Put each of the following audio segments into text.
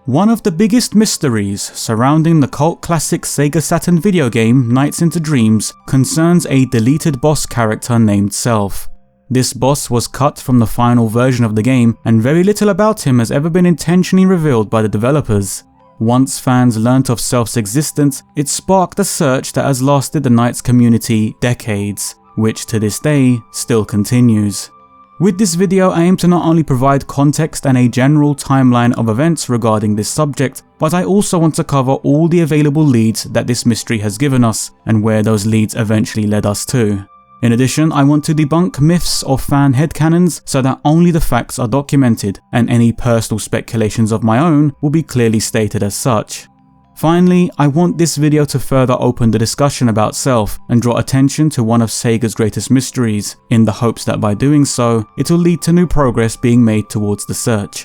One of the biggest mysteries surrounding the cult classic Sega Saturn video game Nights into Dreams concerns a deleted boss character named Selph. This boss was cut from the final version of the game, and very little about him has ever been intentionally revealed by the developers. Once fans learnt of Selph's existence, it sparked a search that has lasted the Nights community decades, which to this day still continues. With this video, I aim to not only provide context and a general timeline of events regarding this subject, but I also want to cover all the available leads that this mystery has given us, and where those leads eventually led us to. In addition, I want to debunk myths or fan headcanons so that only the facts are documented, and any personal speculations of my own will be clearly stated as such. Finally, I want this video to further open the discussion about Selph and draw attention to one of Sega's greatest mysteries, in the hopes that by doing so, it will lead to new progress being made towards the search.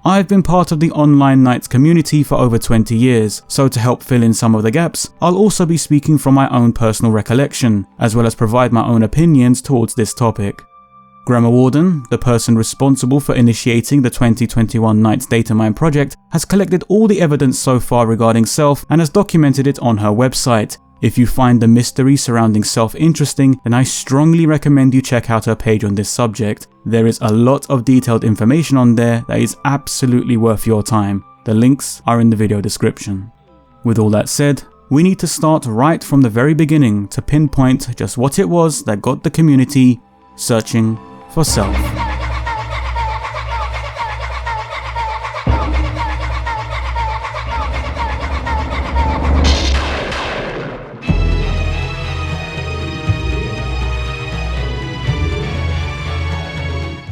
I've been part of the online Nights community for over 20 years, so to help fill in some of the gaps, I'll also be speaking from my own personal recollection, as well as provide my own opinions towards this topic. Grammar Warden, the person responsible for initiating the 2021 Nights Datamine project, has collected all the evidence so far regarding Selph and has documented it on her website. If you find the mystery surrounding Selph interesting, then I strongly recommend you check out her page on this subject. There is a lot of detailed information on there that is absolutely worth your time. The links are in the video description. With all that said, we need to start right from the very beginning to pinpoint just what it was that got the community searching for Selph.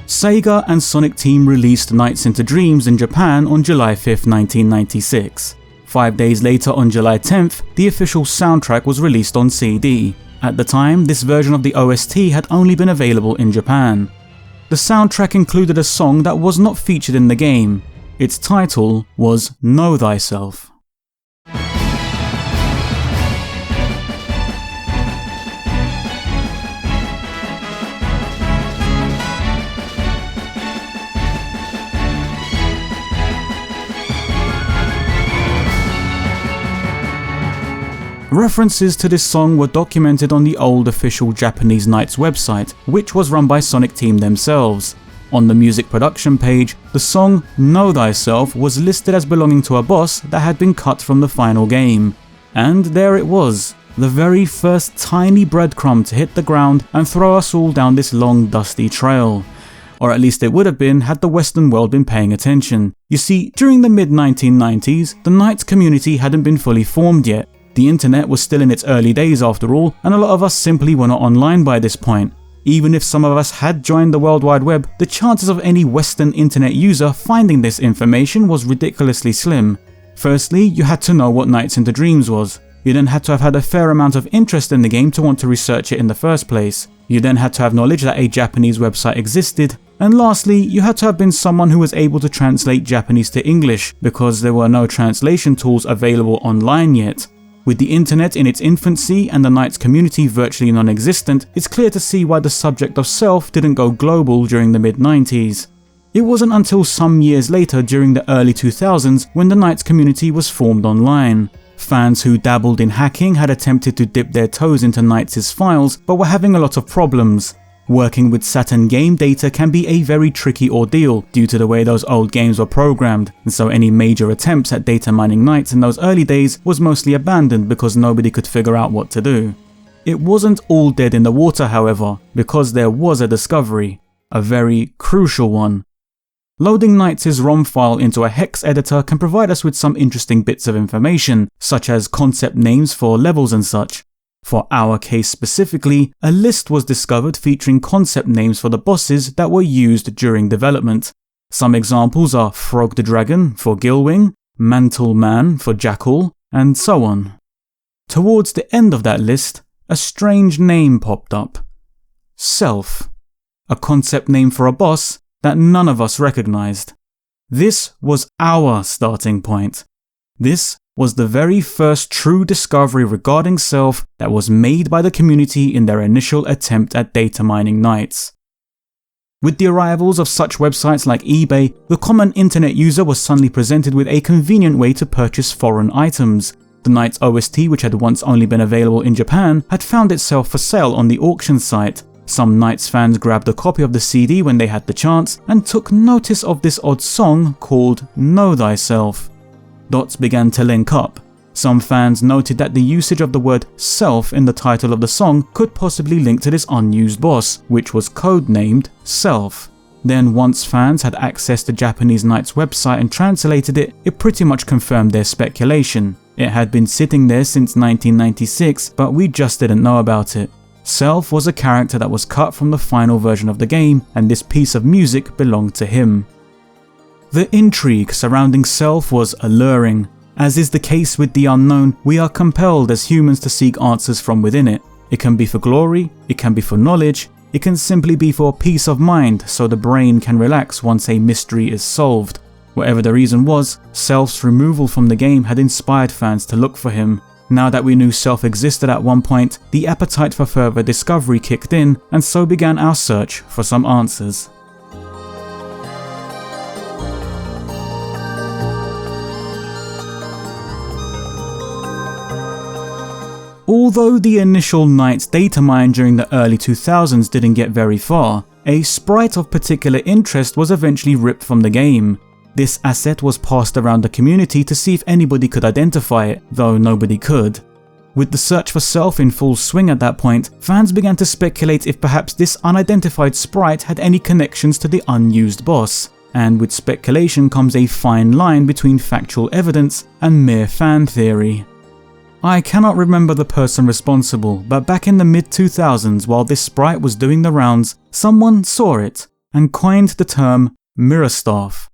Sega and Sonic Team released Nights into Dreams in Japan on July 5th, 1996. 5 days later, on July 10th, the official soundtrack was released on CD. At the time, this version of the OST had only been available in Japan. The soundtrack included a song that was not featured in the game. Its title was Know Thyself. References to this song were documented on the old official Japanese Nights website, which was run by Sonic Team themselves. On the music production page, the song Know Thyself was listed as belonging to a boss that had been cut from the final game. And there it was, the very first tiny breadcrumb to hit the ground and throw us all down this long dusty trail. Or at least it would have been had the Western world been paying attention. You see, during the mid-1990s, the Nights community hadn't been fully formed yet. The internet was still in its early days after all, and a lot of us simply were not online by this point. Even if some of us had joined the World Wide Web, the chances of any Western internet user finding this information was ridiculously slim. Firstly, you had to know what Nights into Dreams was. You then had to have had a fair amount of interest in the game to want to research it in the first place. You then had to have knowledge that a Japanese website existed. And lastly, you had to have been someone who was able to translate Japanese to English, because there were no translation tools available online yet. With the internet in its infancy and the Nights community virtually non-existent, it's clear to see why the subject of Selph didn't go global during the mid-90s. It wasn't until some years later, during the early 2000s, when the Nights community was formed online. Fans who dabbled in hacking had attempted to dip their toes into Nights' files, but were having a lot of problems. Working with Saturn game data can be a very tricky ordeal due to the way those old games were programmed, and so any major attempts at data mining Nights in those early days was mostly abandoned because nobody could figure out what to do. It wasn't all dead in the water, however, because there was a discovery, a very crucial one. Loading Nights' ROM file into a hex editor can provide us with some interesting bits of information, such as concept names for levels and such. For our case specifically, a list was discovered featuring concept names for the bosses that were used during development. Some examples are Frog the Dragon for Gilwing, Mantle Man for Jackal, and so on. Towards the end of that list, a strange name popped up. Selph, a concept name for a boss that none of us recognized. This was our starting point. This was the very first true discovery regarding Selph that was made by the community in their initial attempt at data mining Nights. With the arrivals of such websites like eBay, the common internet user was suddenly presented with a convenient way to purchase foreign items. The NiGHTS OST, which had once only been available in Japan, had found itself for sale on the auction site. Some NiGHTS fans grabbed a copy of the CD when they had the chance and took notice of this odd song called Know Thyself. Dots began to link up. Some fans noted that the usage of the word Self in the title of the song could possibly link to this unused boss, which was codenamed Selph. Then once fans had accessed the Japanese NiGHTS website and translated it, it pretty much confirmed their speculation. It had been sitting there since 1996, but we just didn't know about it. Selph was a character that was cut from the final version of the game, and this piece of music belonged to him. The intrigue surrounding Selph was alluring. As is the case with the unknown, we are compelled as humans to seek answers from within it. It can be for glory, it can be for knowledge, it can simply be for peace of mind so the brain can relax once a mystery is solved. Whatever the reason was, Selph's removal from the game had inspired fans to look for him. Now that we knew Selph existed at one point, the appetite for further discovery kicked in, and so began our search for some answers. Although the initial NiGHTS datamine during the early 2000s didn't get very far, a sprite of particular interest was eventually ripped from the game. This asset was passed around the community to see if anybody could identify it, though nobody could. With the search for Selph in full swing at that point, fans began to speculate if perhaps this unidentified sprite had any connections to the unused boss. And with speculation comes a fine line between factual evidence and mere fan theory. I cannot remember the person responsible, but back in the mid-2000s while this sprite was doing the rounds, someone saw it and coined the term mirror staff.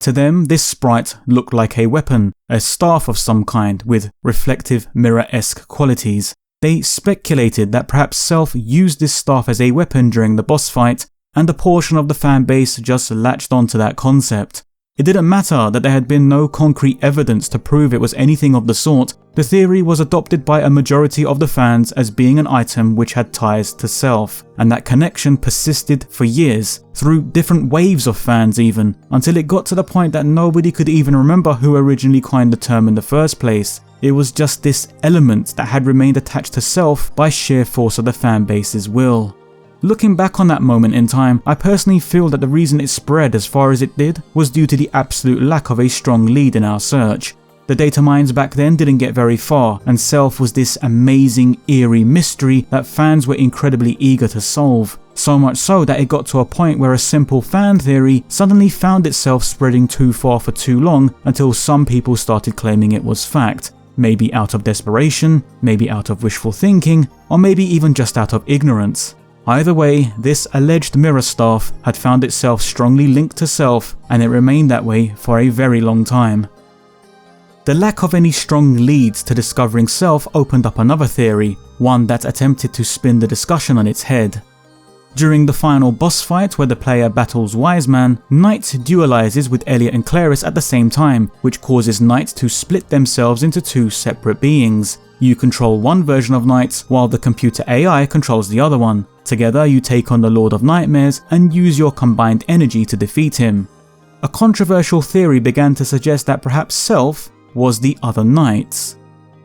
To them, this sprite looked like a weapon, a staff of some kind with reflective mirror-esque qualities. They speculated that perhaps Selph used this staff as a weapon during the boss fight, and a portion of the fan base just latched onto that concept. It didn't matter that there had been no concrete evidence to prove it was anything of the sort. The theory was adopted by a majority of the fans as being an item which had ties to Selph, and that connection persisted for years, through different waves of fans even, until it got to the point that nobody could even remember who originally coined the term in the first place. It was just this element that had remained attached to Selph by sheer force of the fanbase's will. Looking back on that moment in time, I personally feel that the reason it spread as far as it did was due to the absolute lack of a strong lead in our search. The data mines back then didn't get very far, and Selph was this amazing, eerie mystery that fans were incredibly eager to solve. So much so that it got to a point where a simple fan theory suddenly found itself spreading too far for too long until some people started claiming it was fact. Maybe out of desperation, maybe out of wishful thinking, or maybe even just out of ignorance. Either way, this alleged mirror staff had found itself strongly linked to Selph, and it remained that way for a very long time. The lack of any strong leads to discovering Selph opened up another theory, one that attempted to spin the discussion on its head. During the final boss fight where the player battles Wiseman, NiGHTS dualizes with Elliot and Claris at the same time, which causes NiGHTS to split themselves into two separate beings. You control one version of NiGHTS while the computer AI controls the other one. Together you take on the Lord of Nightmares and use your combined energy to defeat him. A controversial theory began to suggest that perhaps Selph was the other NiGHTS.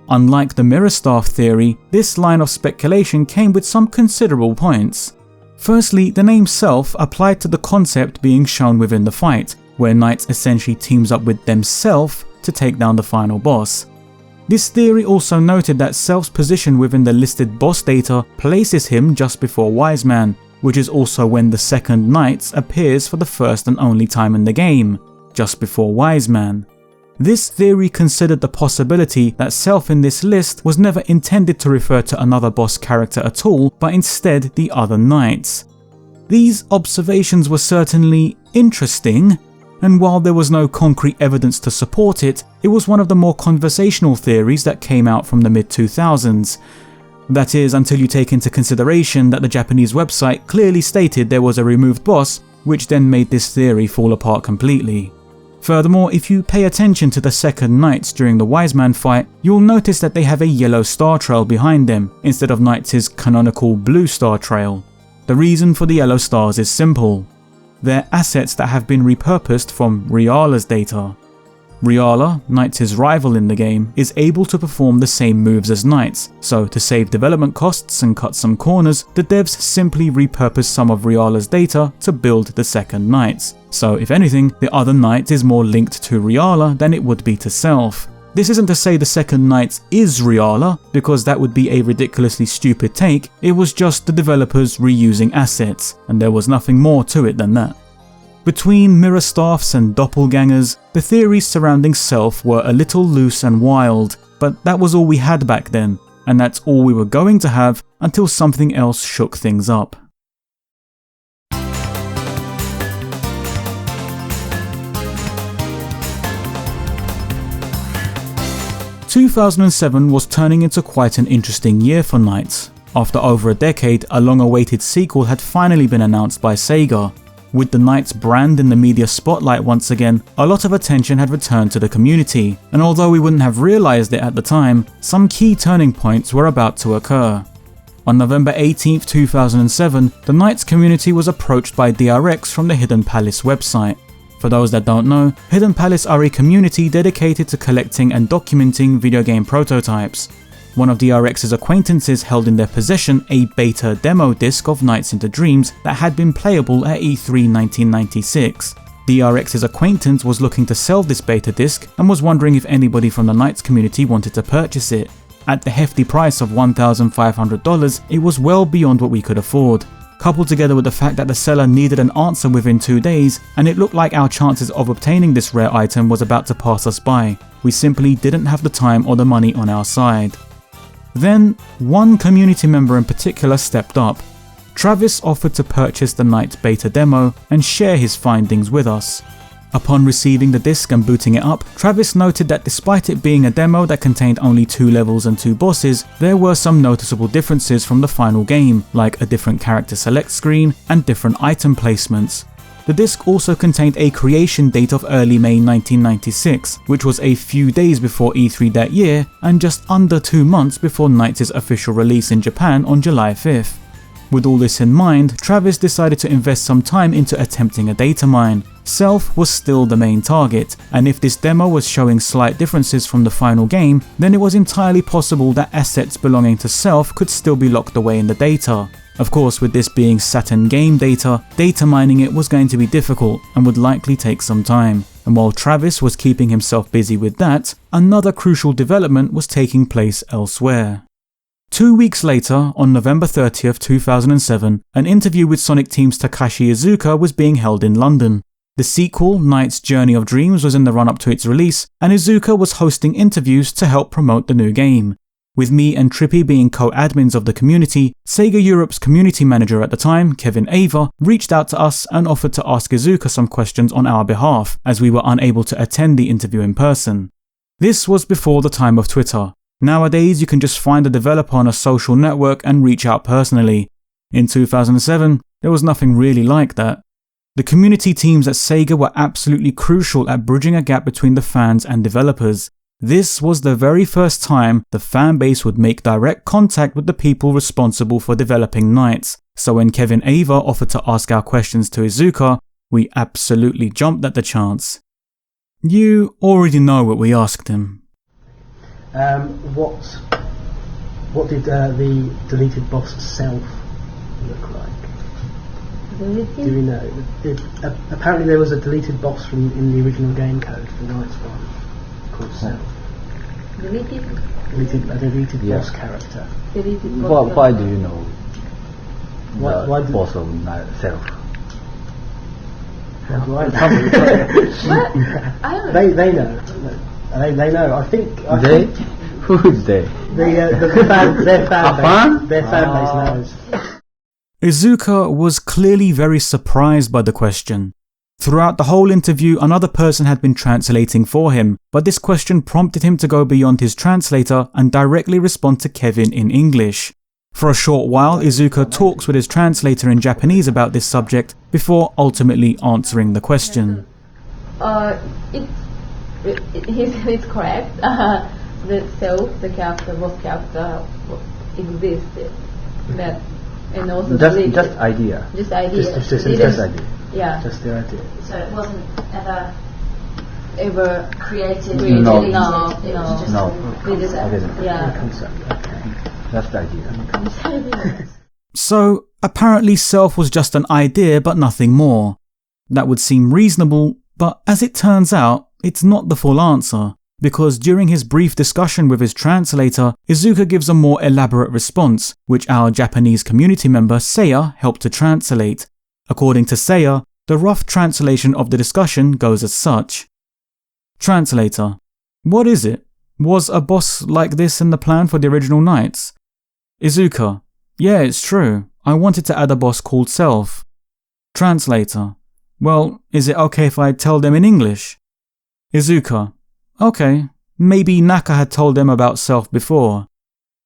Unlike the mirror staff theory, this line of speculation came with some considerable points. Firstly, the name Selph applied to the concept being shown within the fight, where NiGHTS essentially teams up with themself to take down the final boss. This theory also noted that Selph's position within the listed boss data places him just before Wiseman, which is also when the second NiGHTS appears for the first and only time in the game, just before Wiseman. This theory considered the possibility that Selph in this list was never intended to refer to another boss character at all, but instead the other NiGHTS. These observations were certainly interesting, and while there was no concrete evidence to support it, it was one of the more conversational theories that came out from the mid-2000s. That is, until you take into consideration that the Japanese website clearly stated there was a removed boss, which then made this theory fall apart completely. Furthermore, if you pay attention to the second NiGHTS during the Wiseman fight, you'll notice that they have a yellow star trail behind them, instead of NiGHTS' canonical blue star trail. The reason for the yellow stars is simple. They're assets that have been repurposed from Reala's data. Reala, Knights' rival in the game, is able to perform the same moves as Knights, so to save development costs and cut some corners, the devs simply repurpose some of Reala's data to build the second Knights. So if anything, the other Knight is more linked to Reala than it would be to Selph. This isn't to say the second Knight is Reala, because that would be a ridiculously stupid take. It was just the developers reusing assets, and there was nothing more to it than that. Between mirror staffs and doppelgangers, the theories surrounding Selph were a little loose and wild, but that was all we had back then, and that's all we were going to have until something else shook things up. "2007 was turning into quite an interesting year for Knights. After over a decade, a long-awaited sequel had finally been announced by SEGA. With the Knights brand in the media spotlight once again, a lot of attention had returned to the community, and although we wouldn't have realised it at the time, some key turning points were about to occur. On November 18th, 2007, the Knights community was approached by DRX from the Hidden Palace website. For those that don't know, Hidden Palace are a community dedicated to collecting and documenting video game prototypes. One of DRX's acquaintances held in their possession a beta demo disc of Nights into Dreams that had been playable at E3 1996. DRX's acquaintance was looking to sell this beta disc and was wondering if anybody from the Knights community wanted to purchase it. At the hefty price of $1,500, it was well beyond what we could afford. Coupled together with the fact that the seller needed an answer within 2 days, and it looked like our chances of obtaining this rare item was about to pass us by, we simply didn't have the time or the money on our side. Then, one community member in particular stepped up. Travis offered to purchase the Knight beta demo and share his findings with us. Upon receiving the disc and booting it up, Travis noted that despite it being a demo that contained only 2 levels and 2 bosses, there were some noticeable differences from the final game, like a different character select screen and different item placements. The disc also contained a creation date of early May 1996, which was a few days before E3 that year and just under 2 months before Knights' official release in Japan on July 5th. With all this in mind, Travis decided to invest some time into attempting a data mine. Selph was still the main target, and if this demo was showing slight differences from the final game, then it was entirely possible that assets belonging to Selph could still be locked away in the data. Of course, with this being Saturn game data mining it was going to be difficult and would likely take some time. And while Travis was keeping himself busy with that, another crucial development was taking place elsewhere. 2 weeks later, on November 30th, 2007, an interview with Sonic Team's Takashi Iizuka was being held in London. The sequel, Knight's Journey of Dreams, was in the run-up to its release, and Iizuka was hosting interviews to help promote the new game. With me and Trippy being co-admins of the community, SEGA Europe's community manager at the time, Kevin Ava, reached out to us and offered to ask Iizuka some questions on our behalf, as we were unable to attend the interview in person. This was before the time of Twitter. Nowadays, you can just find a developer on a social network and reach out personally. In 2007, there was nothing really like that. The community teams at SEGA were absolutely crucial at bridging a gap between the fans and developers. This was the very first time the fanbase would make direct contact with the people responsible for developing Knights, so when Kevin Ava offered to ask our questions to Iizuka, we absolutely jumped at the chance. You already know what we asked him. What did the deleted boss Selph look like? Deleted? Do we know? Apparently there was a deleted boss in the original game code for Knights 1 called Selph. Deleted? A deleted boss character. Deleted boss. Why do you know Why the boss of Selph? How do I know? What? I don't know. They know. They know. I think. Who is they? Their fan base knows. Iizuka was clearly very surprised by the question. Throughout the whole interview, another person had been translating for him, but this question prompted him to go beyond his translator and directly respond to Kevin in English. For a short while, Iizuka talks with his translator in Japanese about this subject before ultimately answering the question. It's correct. The Selph, the character, boss character, existed. That and also just idea. Just idea. Just idea. Yeah. Just the idea. So it wasn't ever created. No. It was just No. Yeah. Concept. Okay. That's the idea. So, apparently Self was just an idea but nothing more. That would seem reasonable, but as it turns out, it's not the full answer, because during his brief discussion with his translator, Iizuka gives a more elaborate response, which our Japanese community member Seiya helped to translate. According to Seiya, the rough translation of the discussion goes as such. Translator: what is it? Was a boss like this in the plan for the original Knights? Iizuka: yeah, it's true. I wanted to add a boss called Self. Translator: well, is it okay if I tell them in English? Iizuka: okay, maybe Naka had told them about Self before.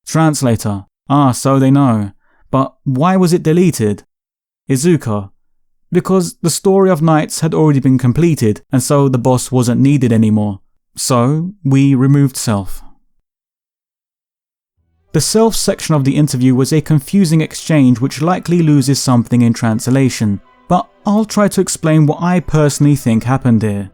Translator: ah, so they know. But why was it deleted? Iizuka: because the story of Knights had already been completed, and so the boss wasn't needed anymore. So we removed Self. The Self section of the interview was a confusing exchange which likely loses something in translation, but I'll try to explain what I personally think happened here.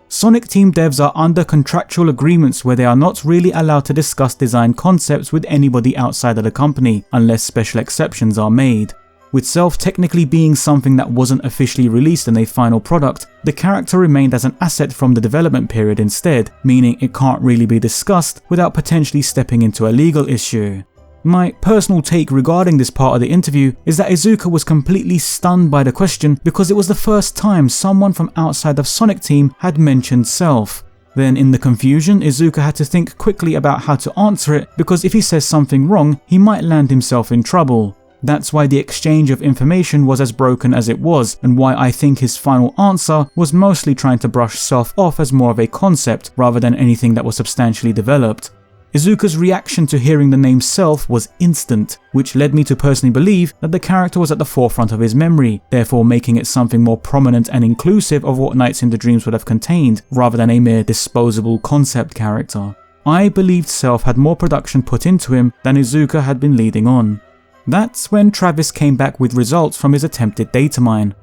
Sonic Team devs are under contractual agreements where they are not really allowed to discuss design concepts with anybody outside of the company unless special exceptions are made. With Self technically being something that wasn't officially released in a final product, the character remained as an asset from the development period instead, meaning it can't really be discussed without potentially stepping into a legal issue. My personal take regarding this part of the interview is that Iizuka was completely stunned by the question because it was the first time someone from outside of Sonic Team had mentioned Self. Then in the confusion, Iizuka had to think quickly about how to answer it because if he says something wrong, he might land himself in trouble. That's why the exchange of information was as broken as it was, and why I think his final answer was mostly trying to brush Self off as more of a concept rather than anything that was substantially developed. Iizuka's reaction to hearing the name Self was instant, which led me to personally believe that the character was at the forefront of his memory, therefore making it something more prominent and inclusive of what Nights into Dreams would have contained, rather than a mere disposable concept character. I believed Self had more production put into him than Iizuka had been leading on. That's when Travis came back with results from his attempted datamine.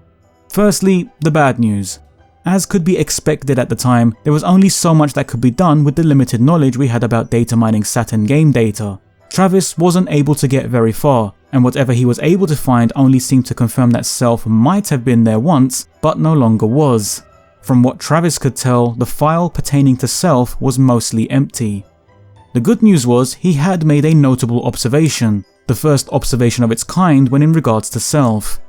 Firstly, the bad news. As could be expected at the time, there was only so much that could be done with the limited knowledge we had about data mining Saturn game data. Travis wasn't able to get very far, and whatever he was able to find only seemed to confirm that Self might have been there once, but no longer was. From what Travis could tell, the file pertaining to Self was mostly empty. The good news was he had made a notable observation, the first observation of its kind when in regards to Self.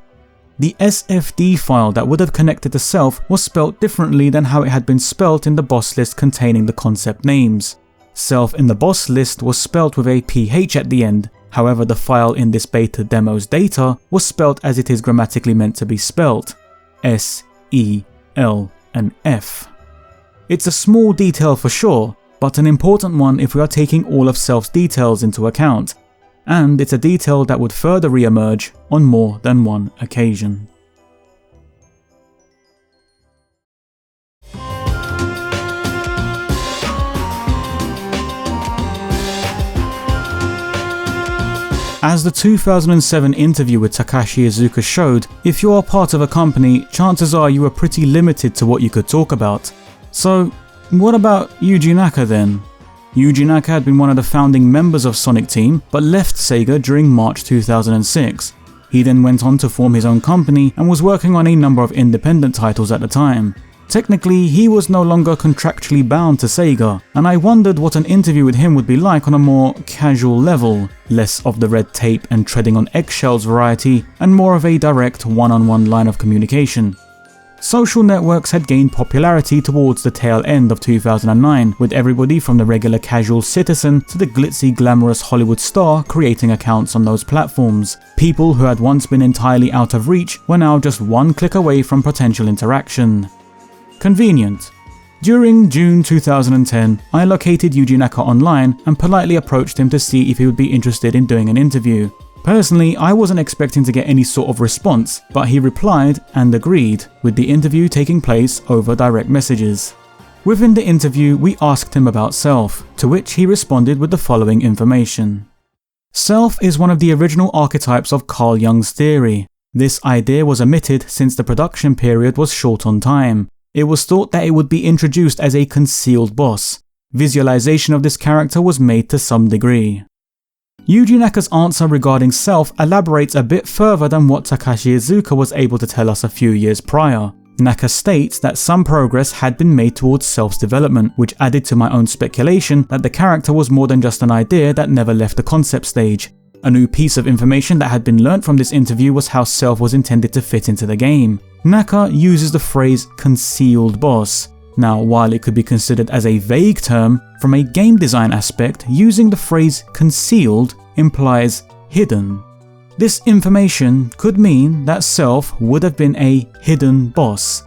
The SFD file that would have connected to Self was spelt differently than how it had been spelt in the boss list containing the concept names. Self in the boss list was spelt with a PH at the end, however the file in this beta demo's data was spelt as it is grammatically meant to be spelt, S-E-L and F. It's a small detail for sure, but an important one if we are taking all of Self's details into account. And it's a detail that would further re-emerge on more than one occasion. As the 2007 interview with Takashi Iizuka showed, if you are part of a company, chances are you are pretty limited to what you could talk about. So, what about Yuji Naka then? Yuji Naka had been one of the founding members of Sonic Team, but left Sega during March 2006. He then went on to form his own company and was working on a number of independent titles at the time. Technically, he was no longer contractually bound to Sega, and I wondered what an interview with him would be like on a more casual level, less of the red tape and treading on eggshells variety, and more of a direct one-on-one line of communication. Social networks had gained popularity towards the tail end of 2009, with everybody from the regular casual citizen to the glitzy glamorous Hollywood star creating accounts on those platforms. People who had once been entirely out of reach were now just one click away from potential interaction. Convenient. During June 2010, I located Yuji Naka online and politely approached him to see if he would be interested in doing an interview. Personally, I wasn't expecting to get any sort of response, but he replied and agreed, with the interview taking place over direct messages. Within the interview, we asked him about Self, to which he responded with the following information. Self is one of the original archetypes of Carl Jung's theory. This idea was omitted since the production period was short on time. It was thought that it would be introduced as a concealed boss. Visualization of this character was made to some degree. Yuji Naka's answer regarding Selph elaborates a bit further than what Takashi Iizuka was able to tell us a few years prior. Naka states that some progress had been made towards Selph's development, which added to my own speculation that the character was more than just an idea that never left the concept stage. A new piece of information that had been learnt from this interview was how Selph was intended to fit into the game. Naka uses the phrase concealed boss. Now, while it could be considered as a vague term, from a game design aspect, using the phrase concealed implies hidden. This information could mean that Selph would have been a hidden boss.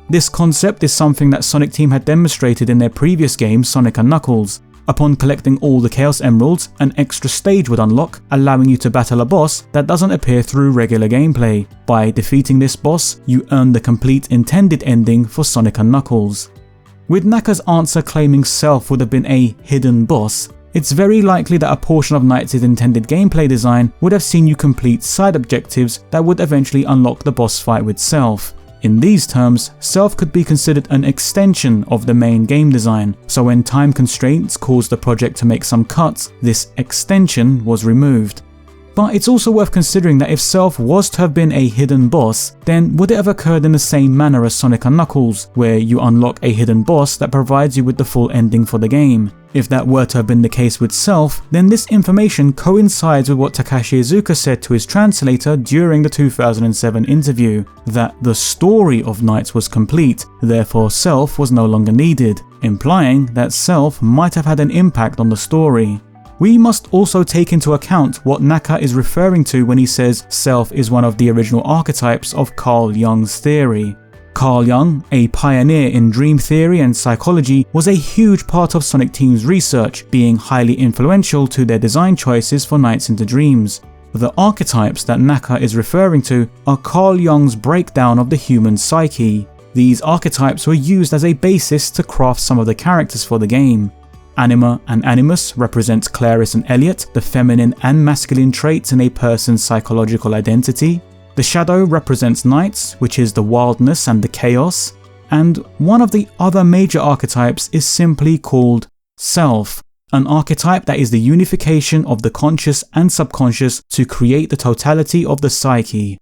This concept is something that Sonic Team had demonstrated in their previous game Sonic & Knuckles. Upon collecting all the Chaos Emeralds, an extra stage would unlock, allowing you to battle a boss that doesn't appear through regular gameplay. By defeating this boss, you earn the complete intended ending for Sonic & Knuckles. With Naka's answer claiming Selph would have been a hidden boss, it's very likely that a portion of NiGHTS' intended gameplay design would have seen you complete side objectives that would eventually unlock the boss fight with Selph. In these terms, Selph could be considered an extension of the main game design, so when time constraints caused the project to make some cuts, this extension was removed. But it's also worth considering that if Selph was to have been a hidden boss, then would it have occurred in the same manner as Sonic & Knuckles, where you unlock a hidden boss that provides you with the full ending for the game? If that were to have been the case with Selph, then this information coincides with what Takashi Iizuka said to his translator during the 2007 interview, that the story of NiGHTS was complete, therefore Selph was no longer needed, implying that Selph might have had an impact on the story. We must also take into account what Naka is referring to when he says Selph is one of the original archetypes of Carl Jung's theory. Carl Jung, a pioneer in dream theory and psychology, was a huge part of Sonic Team's research, being highly influential to their design choices for Nights into Dreams. The archetypes that Naka is referring to are Carl Jung's breakdown of the human psyche. These archetypes were used as a basis to craft some of the characters for the game. Anima and Animus represent Clarice and Elliot, the feminine and masculine traits in a person's psychological identity. The Shadow represents NiGHTS, which is the wildness and the chaos. And one of the other major archetypes is simply called Self, an archetype that is the unification of the conscious and subconscious to create the totality of the psyche.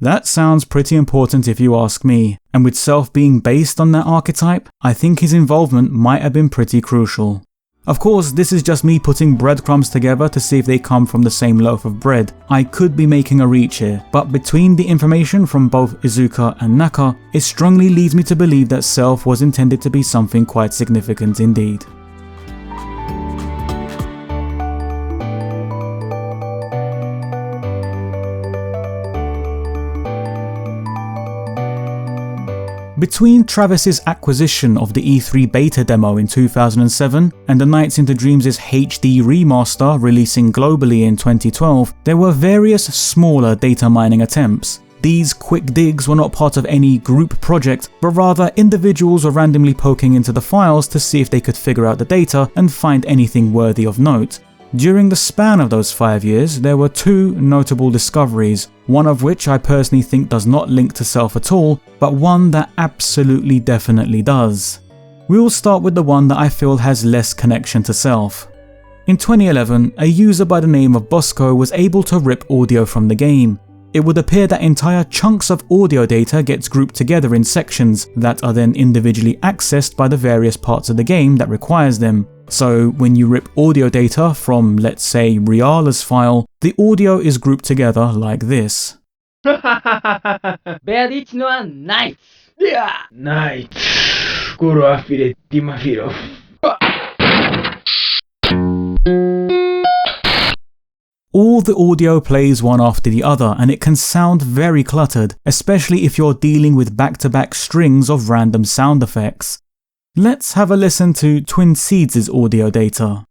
That sounds pretty important if you ask me, and with Self being based on that archetype, I think his involvement might have been pretty crucial. Of course, this is just me putting breadcrumbs together to see if they come from the same loaf of bread. I could be making a reach here, but between the information from both Iizuka and Naka, it strongly leads me to believe that Self was intended to be something quite significant indeed. Between Travis's acquisition of the E3 beta demo in 2007 and the Nights into Dreams' HD remaster releasing globally in 2012, there were various smaller data mining attempts. These quick digs were not part of any group project, but rather individuals were randomly poking into the files to see if they could figure out the data and find anything worthy of note. During the span of those 5 years, there were two notable discoveries, one of which I personally think does not link to Self at all, but one that absolutely definitely does. We will start with the one that I feel has less connection to Self. In 2011, a user by the name of Bosco was able to rip audio from the game. It would appear that entire chunks of audio data gets grouped together in sections that are then individually accessed by the various parts of the game that requires them. So when you rip audio data from, let's say, Riala's file, the audio is grouped together like this. Beatrice no one nice. Yeah. Night. Guru affile timafilo. All the audio plays one after the other, and it can sound very cluttered, especially if you're dealing with back-to-back strings of random sound effects. Let's have a listen to Twin Seeds' audio data.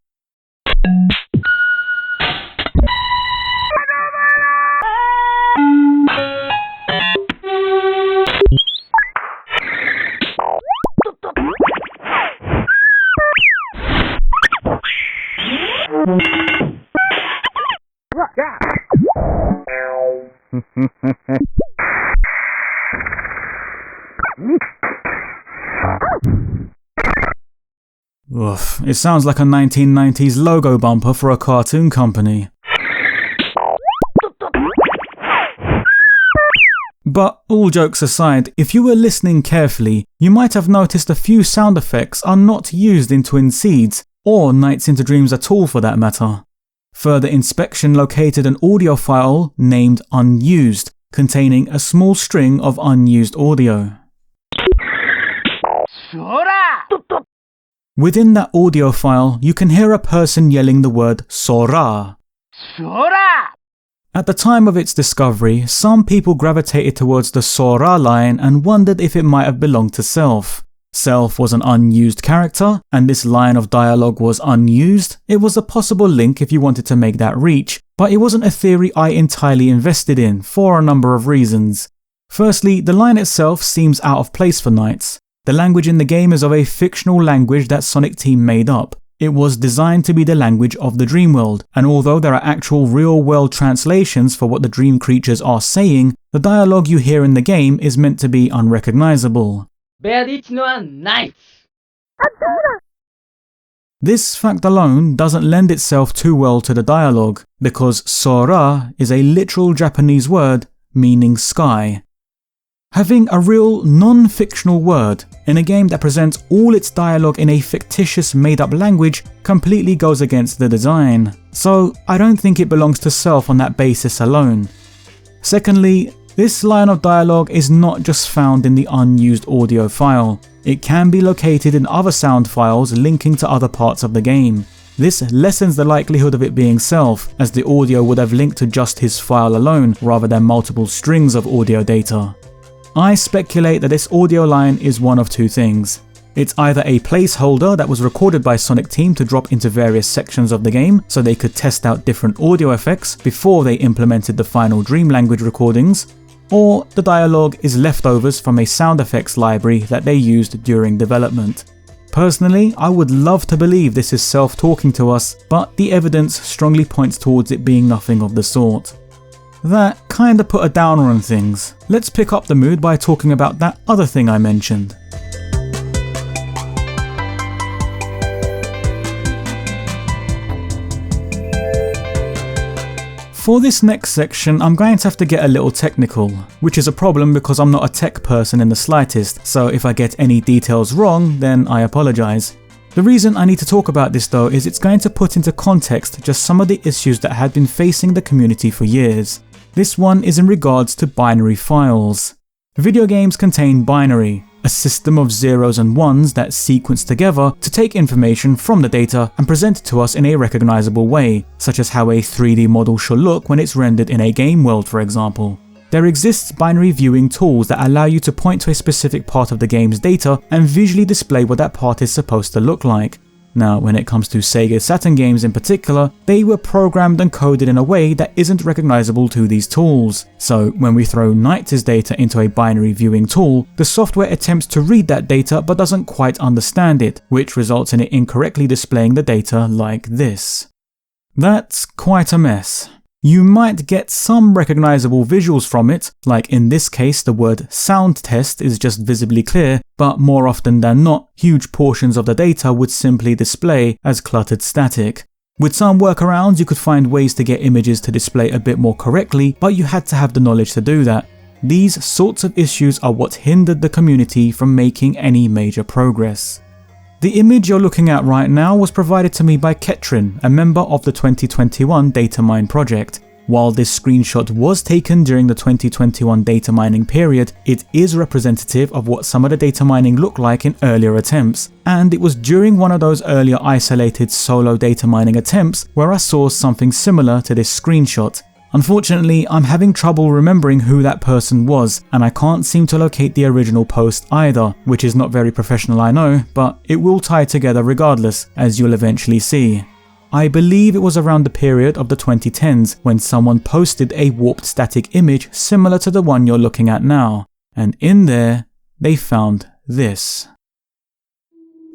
Oof, it sounds like a 1990s logo bumper for a cartoon company. But all jokes aside, if you were listening carefully, you might have noticed a few sound effects are not used in Twin Seeds, or Nights into Dreams at all for that matter. Further inspection located an audio file named Unused, containing a small string of unused audio. Within that audio file, you can hear a person yelling the word Sora. At the time of its discovery, some people gravitated towards the Sora line and wondered if it might have belonged to Selph. Selph was an unused character, and this line of dialogue was unused. It was a possible link if you wanted to make that reach, but it wasn't a theory I entirely invested in, for a number of reasons. Firstly, the line itself seems out of place for Nights. The language in the game is of a fictional language that Sonic Team made up. It was designed to be the language of the dream world, and although there are actual real-world translations for what the dream creatures are saying, the dialogue you hear in the game is meant to be unrecognizable. This fact alone doesn't lend itself too well to the dialogue, because Sora is a literal Japanese word meaning sky. Having a real non-fictional word in a game that presents all its dialogue in a fictitious made-up language completely goes against the design, so I don't think it belongs to Selph on that basis alone. Secondly, this line of dialogue is not just found in the unused audio file. It can be located in other sound files linking to other parts of the game. This lessens the likelihood of it being Selph, as the audio would have linked to just his file alone rather than multiple strings of audio data. I speculate that this audio line is one of two things. It's either a placeholder that was recorded by Sonic Team to drop into various sections of the game so they could test out different audio effects before they implemented the final Dream language recordings, or the dialogue is leftovers from a sound effects library that they used during development. Personally, I would love to believe this is Selph talking to us, but the evidence strongly points towards it being nothing of the sort. That kinda put a downer on things. Let's pick up the mood by talking about that other thing I mentioned. For this next section, I'm going to have to get a little technical, which is a problem because I'm not a tech person in the slightest, so if I get any details wrong, then I apologise. The reason I need to talk about this though is it's going to put into context just some of the issues that had been facing the community for years. This one is in regards to binary files. Video games contain binary, a system of zeros and ones that sequence together to take information from the data and present it to us in a recognizable way, such as how a 3D model should look when it's rendered in a game world, for example. There exists binary viewing tools that allow you to point to a specific part of the game's data and visually display what that part is supposed to look like. Now, when it comes to Sega Saturn games in particular, they were programmed and coded in a way that isn't recognizable to these tools. So when we throw NiGHTS data into a binary viewing tool, the software attempts to read that data but doesn't quite understand it, which results in it incorrectly displaying the data like this. That's quite a mess. You might get some recognizable visuals from it, like in this case the word sound test is just visibly clear, but more often than not, huge portions of the data would simply display as cluttered static. With some workarounds, you could find ways to get images to display a bit more correctly, but you had to have the knowledge to do that. These sorts of issues are what hindered the community from making any major progress. The image you're looking at right now was provided to me by Ketrin, a member of the 2021 Datamine project. While this screenshot was taken during the 2021 data mining period, it is representative of what some of the data mining looked like in earlier attempts, and it was during one of those earlier isolated solo data mining attempts where I saw something similar to this screenshot. Unfortunately, I'm having trouble remembering who that person was, and I can't seem to locate the original post either, which is not very professional, I know, but it will tie together regardless, as you'll eventually see. I believe it was around the period of the 2010s when someone posted a warped static image similar to the one you're looking at now, and in there, they found this.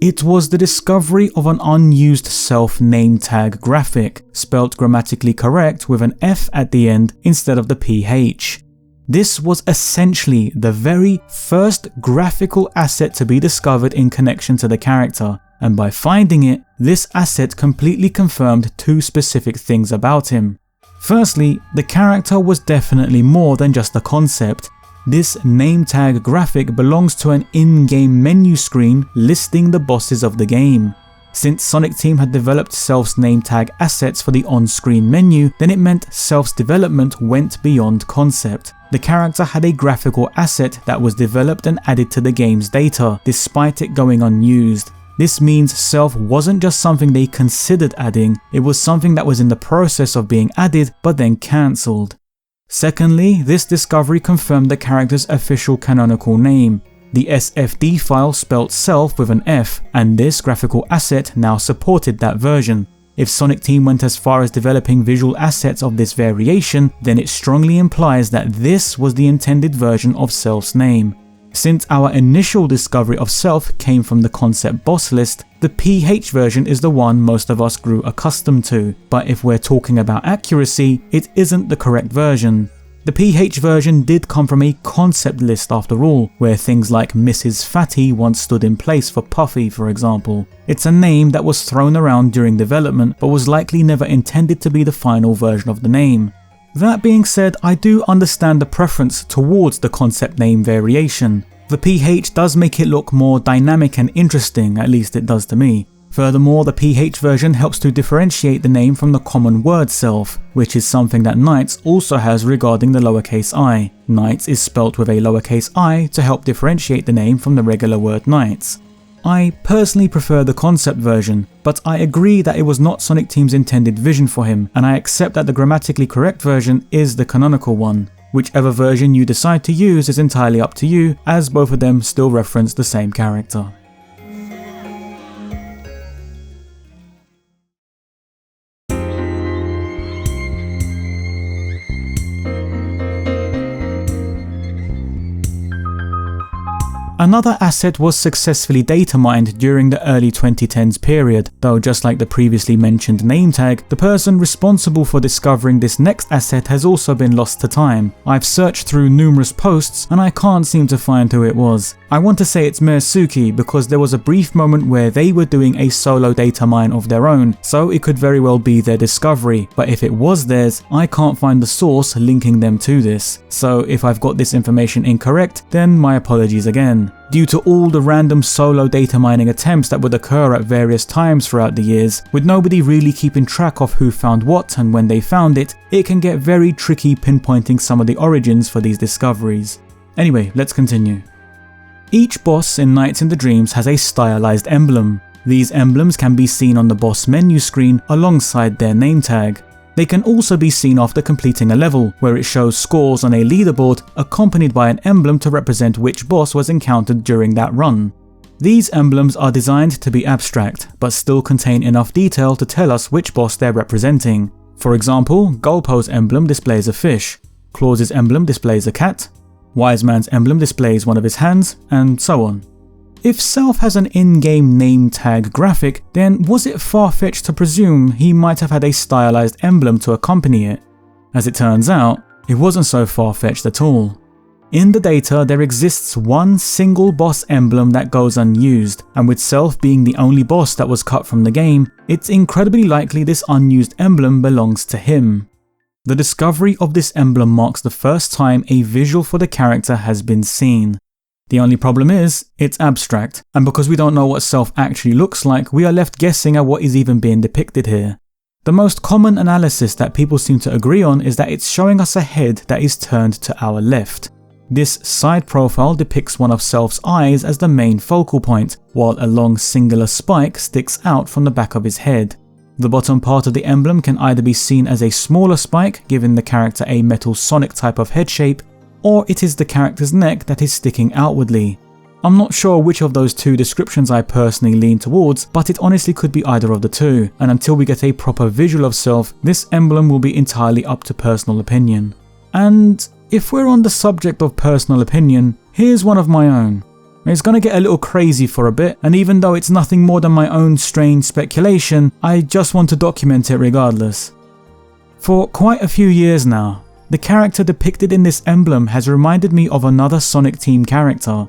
It was the discovery of an unused Selph name tag graphic, spelt grammatically correct with an F at the end instead of the PH. This was essentially the very first graphical asset to be discovered in connection to the character, and by finding it, this asset completely confirmed two specific things about him. Firstly, the character was definitely more than just a concept. This name tag graphic belongs to an in-game menu screen listing the bosses of the game. Since Sonic Team had developed Selph's name tag assets for the on-screen menu, then it meant Selph's development went beyond concept. The character had a graphical asset that was developed and added to the game's data, despite it going unused. This means Selph wasn't just something they considered adding, it was something that was in the process of being added but then cancelled. Secondly, this discovery confirmed the character's official canonical name. The SFD file spelt Selph with an F, and this graphical asset now supported that version. If Sonic Team went as far as developing visual assets of this variation, then it strongly implies that this was the intended version of Selph's name. Since our initial discovery of Selph came from the concept boss list, the PH version is the one most of us grew accustomed to, but if we're talking about accuracy, it isn't the correct version. The PH version did come from a concept list after all, where things like Mrs. Fatty once stood in place for Puffy, for example. It's a name that was thrown around during development but was likely never intended to be the final version of the name. That being said, I do understand the preference towards the concept name variation. The PH does make it look more dynamic and interesting, at least it does to me. Furthermore, the PH version helps to differentiate the name from the common word Selph, which is something that NiGHTS also has regarding the lowercase I. NiGHTS is spelt with a lowercase I to help differentiate the name from the regular word NiGHTS. I personally prefer the concept version, but I agree that it was not Sonic Team's intended vision for him, and I accept that the grammatically correct version is the canonical one. Whichever version you decide to use is entirely up to you, as both of them still reference the same character. Another asset was successfully data mined during the early 2010s period, though just like the previously mentioned name tag, the person responsible for discovering this next asset has also been lost to time. I've searched through numerous posts and I can't seem to find who it was. I want to say it's Mersuki because there was a brief moment where they were doing a solo data mine of their own, so it could very well be their discovery, but if it was theirs, I can't find the source linking them to this. So if I've got this information incorrect, then my apologies again. Due to all the random solo data mining attempts that would occur at various times throughout the years, with nobody really keeping track of who found what and when they found it, it can get very tricky pinpointing some of the origins for these discoveries. Anyway, let's continue. Each boss in Nights in the Dreams has a stylized emblem. These emblems can be seen on the boss menu screen alongside their name tag. They can also be seen after completing a level, where it shows scores on a leaderboard accompanied by an emblem to represent which boss was encountered during that run. These emblems are designed to be abstract, but still contain enough detail to tell us which boss they're representing. For example, Gulpo's emblem displays a fish, Claus's emblem displays a cat, Wise Man's emblem displays one of his hands, and so on. If Selph has an in-game name tag graphic, then was it far-fetched to presume he might have had a stylized emblem to accompany it? As it turns out, it wasn't so far-fetched at all. In the data, there exists one single boss emblem that goes unused, and with Selph being the only boss that was cut from the game, it's incredibly likely this unused emblem belongs to him. The discovery of this emblem marks the first time a visual for the character has been seen. The only problem is, it's abstract, and because we don't know what Selph actually looks like, we are left guessing at what is even being depicted here. The most common analysis that people seem to agree on is that it's showing us a head that is turned to our left. This side profile depicts one of Selph's eyes as the main focal point, while a long singular spike sticks out from the back of his head. The bottom part of the emblem can either be seen as a smaller spike, giving the character a Metal Sonic type of head shape, or it is the character's neck that is sticking outwardly. I'm not sure which of those two descriptions I personally lean towards, but it honestly could be either of the two, and until we get a proper visual of Selph, this emblem will be entirely up to personal opinion. And if we're on the subject of personal opinion, here's one of my own. It's gonna get a little crazy for a bit, and even though it's nothing more than my own strange speculation, I just want to document it regardless. For quite a few years now, the character depicted in this emblem has reminded me of another Sonic Team character,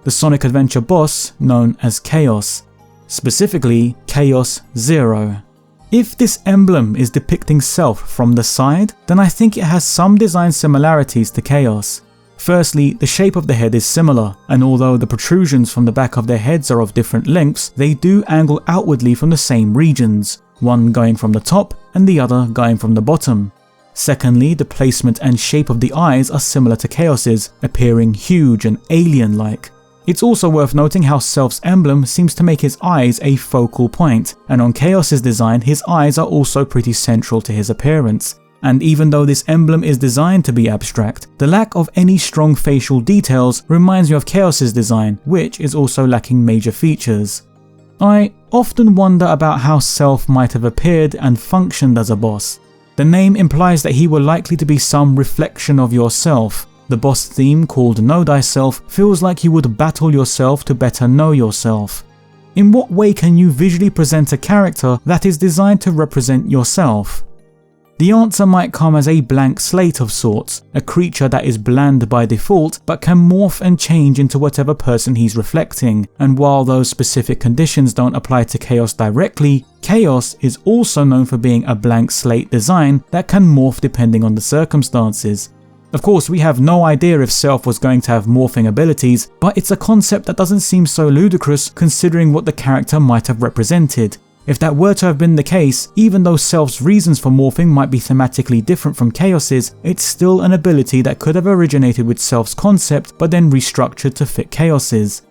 the Sonic Adventure boss known as Chaos, specifically Chaos Zero. If this emblem is depicting Selph from the side, then I think it has some design similarities to Chaos. Firstly, the shape of the head is similar, and although the protrusions from the back of their heads are of different lengths, they do angle outwardly from the same regions, one going from the top and the other going from the bottom. Secondly, the placement and shape of the eyes are similar to Chaos's, appearing huge and alien-like. It's also worth noting how Selph's emblem seems to make his eyes a focal point, and on Chaos's design his eyes are also pretty central to his appearance. And even though this emblem is designed to be abstract, the lack of any strong facial details reminds me of Chaos's design, which is also lacking major features. I often wonder about how Selph might have appeared and functioned as a boss. The name implies that he were likely to be some reflection of yourself. The boss theme called Know Thyself feels like you would battle yourself to better know yourself. In what way can you visually present a character that is designed to represent yourself? The answer might come as a blank slate of sorts, a creature that is bland by default but can morph and change into whatever person he's reflecting, and while those specific conditions don't apply to Chaos directly, Chaos is also known for being a blank slate design that can morph depending on the circumstances. Of course, we have no idea if Selph was going to have morphing abilities, but it's a concept that doesn't seem so ludicrous considering what the character might have represented. If that were to have been the case, even though Selph's reasons for morphing might be thematically different from Chaos's, it's still an ability that could have originated with Selph's concept but then restructured to fit Chaos's.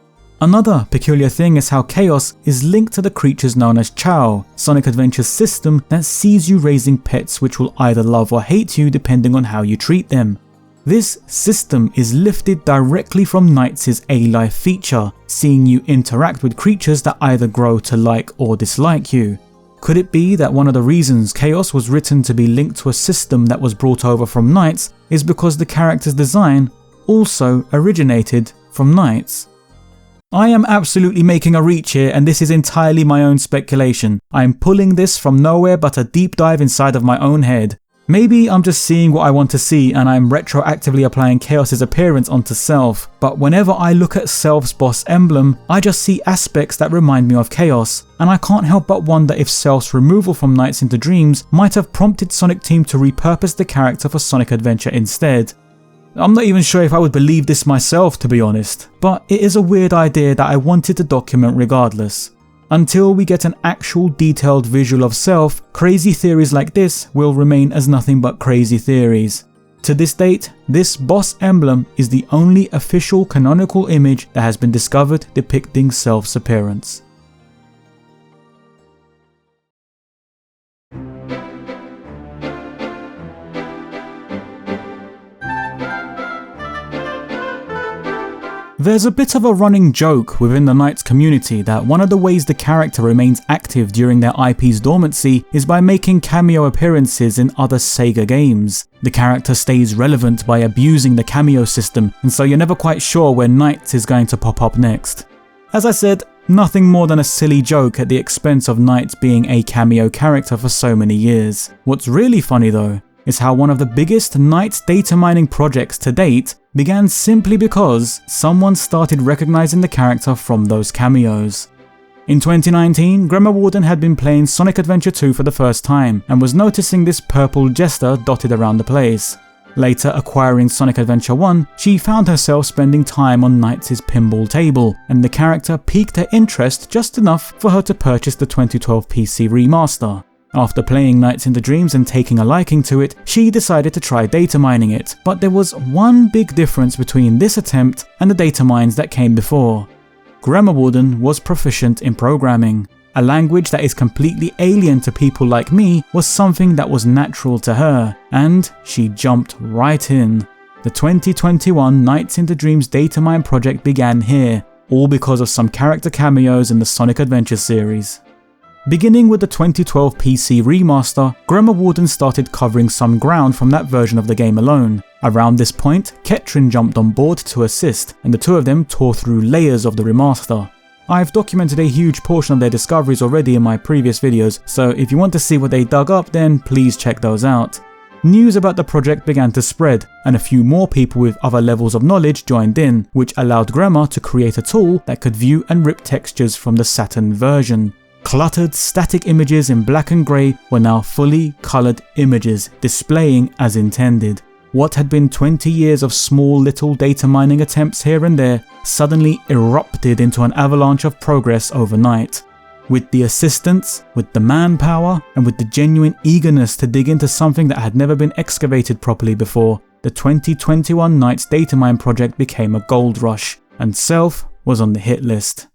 Another peculiar thing is how Chaos is linked to the creatures known as Chao, Sonic Adventure's system that sees you raising pets which will either love or hate you depending on how you treat them. This system is lifted directly from NiGHTS' A-Life feature, seeing you interact with creatures that either grow to like or dislike you. Could it be that one of the reasons Chaos was written to be linked to a system that was brought over from NiGHTS is because the character's design also originated from NiGHTS? I am absolutely making a reach here, and this is entirely my own speculation. I am pulling this from nowhere but a deep dive inside of my own head. Maybe I'm just seeing what I want to see and I'm retroactively applying Chaos's appearance onto Selph, but whenever I look at Selph's boss emblem, I just see aspects that remind me of Chaos, and I can't help but wonder if Selph's removal from NiGHTS into Dreams might have prompted Sonic Team to repurpose the character for Sonic Adventure instead. I'm not even sure if I would believe this myself, to be honest, but it is a weird idea that I wanted to document regardless. Until we get an actual detailed visual of Selph, crazy theories like this will remain as nothing but crazy theories. To this date, this boss emblem is the only official canonical image that has been discovered depicting Selph's appearance. There's a bit of a running joke within the NiGHTS community that one of the ways the character remains active during their IP's dormancy is by making cameo appearances in other SEGA games. The character stays relevant by abusing the cameo system, and so you're never quite sure where NiGHTS is going to pop up next. As I said, nothing more than a silly joke at the expense of NiGHTS being a cameo character for so many years. What's really funny though is how one of the biggest NiGHTS data mining projects to date began simply because someone started recognizing the character from those cameos. In 2019, Grandma Warden had been playing Sonic Adventure 2 for the first time and was noticing this purple jester dotted around the place. Later acquiring Sonic Adventure 1, she found herself spending time on NiGHTS' pinball table, and the character piqued her interest just enough for her to purchase the 2012 PC remaster. After playing NiGHTS into Dreams and taking a liking to it, she decided to try data mining it, but there was one big difference between this attempt and the data mines that came before. Grandma Warden was proficient in programming. A language that is completely alien to people like me was something that was natural to her, and she jumped right in. The 2021 NiGHTS into Dreams data mine project began here, all because of some character cameos in the Sonic Adventure series. Beginning with the 2012 PC remaster, Grandma Warden started covering some ground from that version of the game alone. Around this point, Ketrin jumped on board to assist, and the two of them tore through layers of the remaster. I've documented a huge portion of their discoveries already in my previous videos, so if you want to see what they dug up then please check those out. news about the project began to spread, and a few more people with other levels of knowledge joined in, which allowed Gremmer to create a tool that could view and rip textures from the Saturn version. Cluttered, static images in black and grey were now fully coloured images, displaying as intended. What had been 20 years of small little data mining attempts here and there suddenly erupted into an avalanche of progress overnight. With the assistance, with the manpower, and with the genuine eagerness to dig into something that had never been excavated properly before, the 2021 NiGHTS Datamine project became a gold rush, and Selph was on the hit list.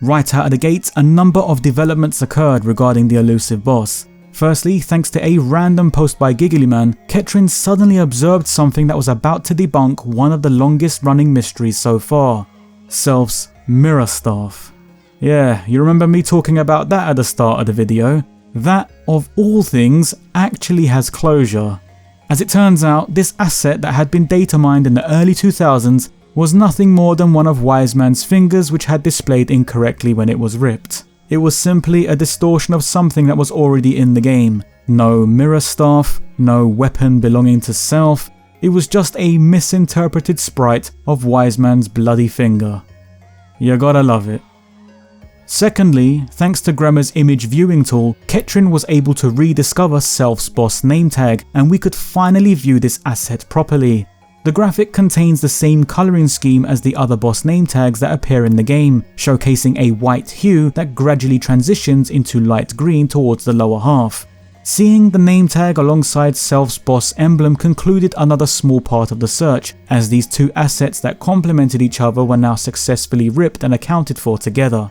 Right out of the gates, a number of developments occurred regarding the elusive boss. Firstly, thanks to a random post by Gigglyman, Ketrin suddenly observed something that was about to debunk one of the longest running mysteries so far: Selph's mirror staff. Yeah, you remember me talking about that at the start of the video? That, of all things, actually has closure. As it turns out, this asset that had been data mined in the early 2000s was nothing more than one of Wiseman's fingers which had displayed incorrectly when it was ripped. It was simply a distortion of something that was already in the game. No mirror staff, no weapon belonging to Selph. It was just a misinterpreted sprite of Wiseman's bloody finger. You gotta love it. Secondly, thanks to Gremmer's image viewing tool, Ketrin was able to rediscover Selph's boss name tag, and we could finally view this asset properly. The graphic contains the same colouring scheme as the other boss name tags that appear in the game, showcasing a white hue that gradually transitions into light green towards the lower half. Seeing the name tag alongside Selph's boss emblem concluded another small part of the search, as these two assets that complemented each other were now successfully ripped and accounted for together.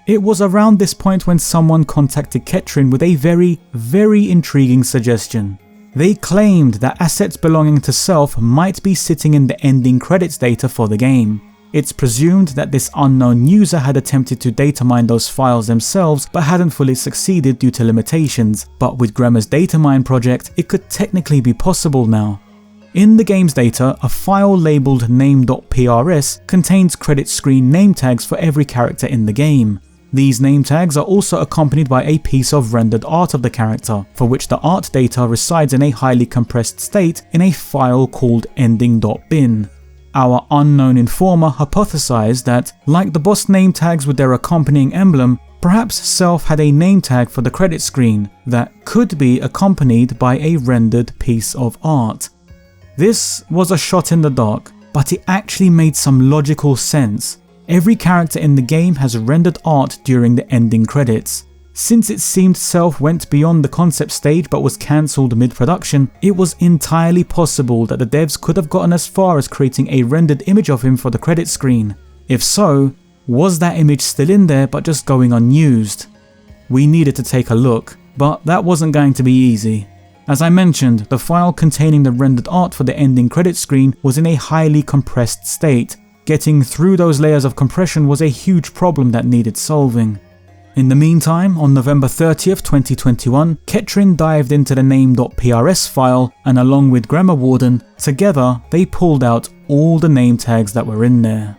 It was around this point when someone contacted Ketrin with a very intriguing suggestion. They claimed that assets belonging to Selph might be sitting in the ending credits data for the game. It's presumed that this unknown user had attempted to data mine those files themselves but hadn't fully succeeded due to limitations, but with Gremmer's Datamine project, it could technically be possible now. In the game's data, a file labelled name.prs contains credit screen name tags for every character in the game. These name tags are also accompanied by a piece of rendered art of the character, for which the art data resides in a highly compressed state in a file called ending.bin. Our unknown informer hypothesized that, like the boss name tags with their accompanying emblem, perhaps Selph had a name tag for the credit screen that could be accompanied by a rendered piece of art. This was a shot in the dark, but it actually made some logical sense. Every character in the game has rendered art during the ending credits. Since it seemed Selph went beyond the concept stage but was cancelled mid-production, it was entirely possible that the devs could have gotten as far as creating a rendered image of him for the credit screen. If so, was that image still in there but just going unused? We needed to take a look, but that wasn't going to be easy. As I mentioned, the file containing the rendered art for the ending credit screen was in a highly compressed state. Getting through those layers of compression was a huge problem that needed solving. In the meantime, on November 30th, 2021, Ketrin dived into the name.prs file, and along with Grammar Warden, together they pulled out all the name tags that were in there.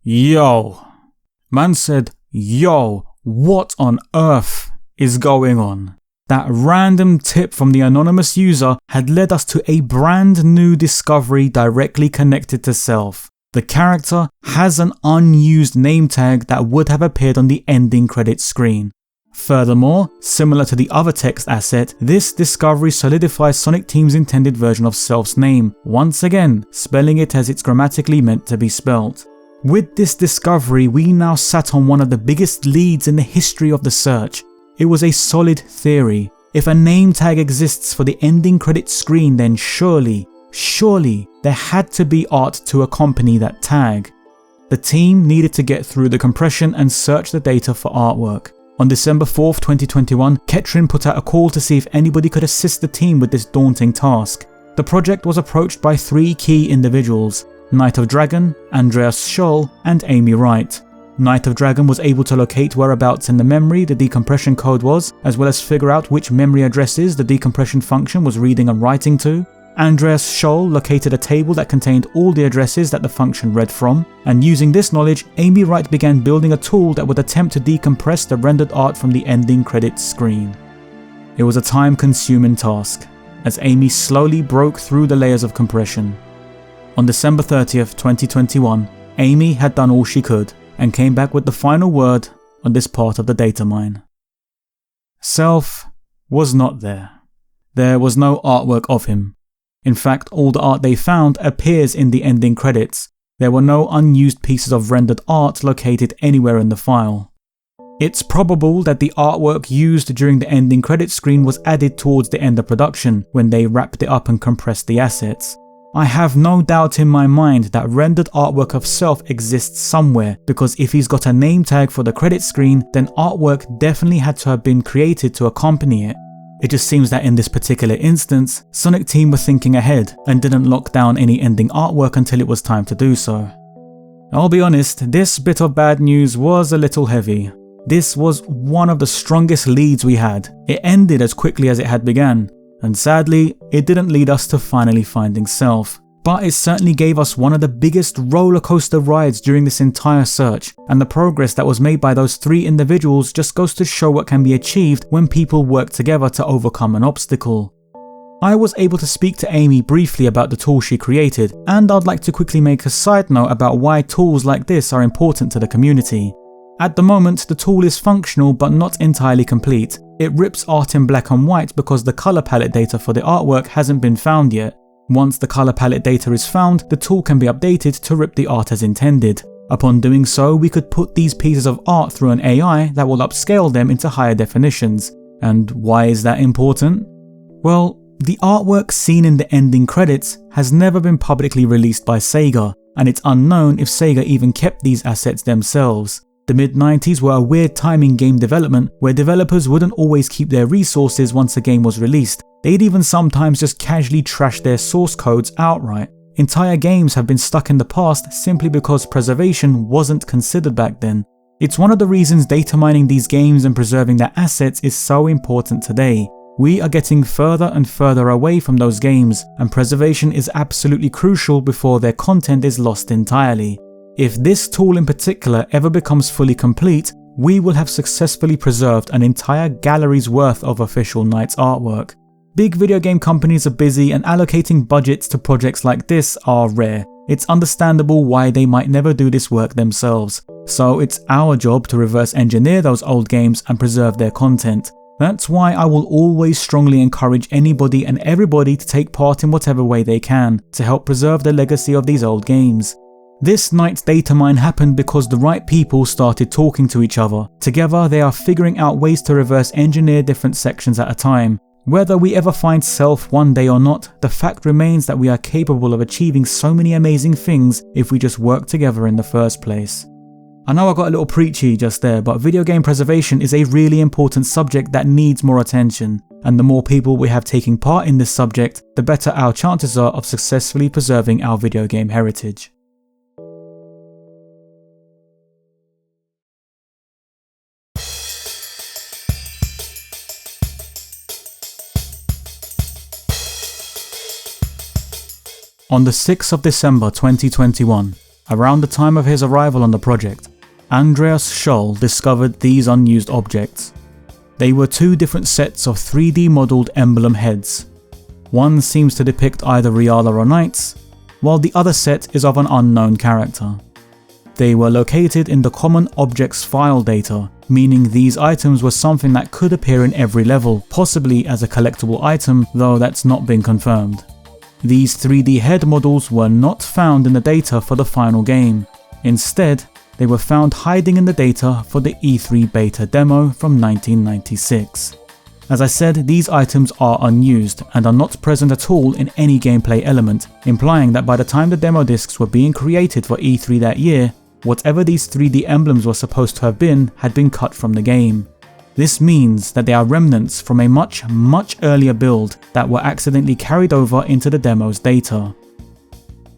Yo. Man said, yo. What on earth is going on? That random tip from the anonymous user had led us to a brand new discovery directly connected to Selph. The character has an unused name tag that would have appeared on the ending credits screen. Furthermore, similar to the other text asset, this discovery solidifies Sonic Team's intended version of Selph's name, once again spelling it as it's grammatically meant to be spelt. With this discovery, we now sat on one of the biggest leads in the history of the search. It was a solid theory. If a name tag exists for the ending credits screen, then surely there had to be art to accompany that tag. The team needed to get through the compression and search the data for artwork. On December 4th, 2021, Ketrin put out a call to see if anybody could assist the team with this daunting task. The project was approached by three key individuals: Night of Dragon, Andreas Scholl, and Amy Wright. Night of Dragon was able to locate whereabouts in the memory the decompression code was, as well as figure out which memory addresses the decompression function was reading and writing to. Andreas Scholl located a table that contained all the addresses that the function read from, and using this knowledge, Amy Wright began building a tool that would attempt to decompress the rendered art from the ending credits screen. It was a time-consuming task, as Amy slowly broke through the layers of compression. On December 30th, 2021, Amy had done all she could, and came back with the final word on this part of the datamine. Selph was not there. There was no artwork of him. In fact, all the art they found appears in the ending credits. There were no unused pieces of rendered art located anywhere in the file. It's probable that the artwork used during the ending credits screen was added towards the end of production when they wrapped it up and compressed the assets. I have no doubt in my mind that rendered artwork of Selph exists somewhere, because if he's got a name tag for the credits screen, then artwork definitely had to have been created to accompany it. It just seems that in this particular instance, Sonic Team were thinking ahead and didn't lock down any ending artwork until it was time to do so. I'll be honest, this bit of bad news was a little heavy. This was one of the strongest leads we had. It ended as quickly as it had begun, and sadly, it didn't lead us to finally finding Selph. But it certainly gave us one of the biggest roller coaster rides during this entire search, and the progress that was made by those 3 individuals just goes to show what can be achieved when people work together to overcome an obstacle. I was able to speak to Amy briefly about the tool she created, and I'd like to quickly make a side note about why tools like this are important to the community. At the moment, the tool is functional but not entirely complete. It rips art in black and white because the color palette data for the artwork hasn't been found yet. Once the color palette data is found, the tool can be updated to rip the art as intended. Upon doing so, we could put these pieces of art through an AI that will upscale them into higher definitions. And why is that important? Well, the artwork seen in the ending credits has never been publicly released by SEGA, and it's unknown if SEGA even kept these assets themselves. The mid-90s were a weird time in game development where developers wouldn't always keep their resources once a game was released. They'd even sometimes just casually trash their source codes outright. Entire games have been stuck in the past simply because preservation wasn't considered back then. It's one of the reasons data mining these games and preserving their assets is so important today. We are getting further and further away from those games, and preservation is absolutely crucial before their content is lost entirely. If this tool in particular ever becomes fully complete, we will have successfully preserved an entire gallery's worth of official NiGHTS artwork. Big video game companies are busy, and allocating budgets to projects like this are rare. It's understandable why they might never do this work themselves. So it's our job to reverse engineer those old games and preserve their content. That's why I will always strongly encourage anybody and everybody to take part in whatever way they can to help preserve the legacy of these old games. This NiGHTS datamine happened because the right people started talking to each other. Together they are figuring out ways to reverse engineer different sections at a time. Whether we ever find Selph one day or not, the fact remains that we are capable of achieving so many amazing things if we just work together in the first place. I know I got a little preachy just there, but video game preservation is a really important subject that needs more attention, and the more people we have taking part in this subject, the better our chances are of successfully preserving our video game heritage. On the 6th of December 2021, around the time of his arrival on the project, Andreas Scholl discovered these unused objects. They were 2 different sets of 3D modelled emblem heads. One seems to depict either Riala or NiGHTS, while the other set is of an unknown character. They were located in the common objects file data, meaning these items were something that could appear in every level, possibly as a collectible item, though that's not been confirmed. These 3D head models were not found in the data for the final game. Instead, they were found hiding in the data for the E3 beta demo from 1996. As I said, these items are unused and are not present at all in any gameplay element, implying that by the time the demo discs were being created for E3 that year, whatever these 3D emblems were supposed to have been had been cut from the game. This means that they are remnants from a much earlier build that were accidentally carried over into the demo's data.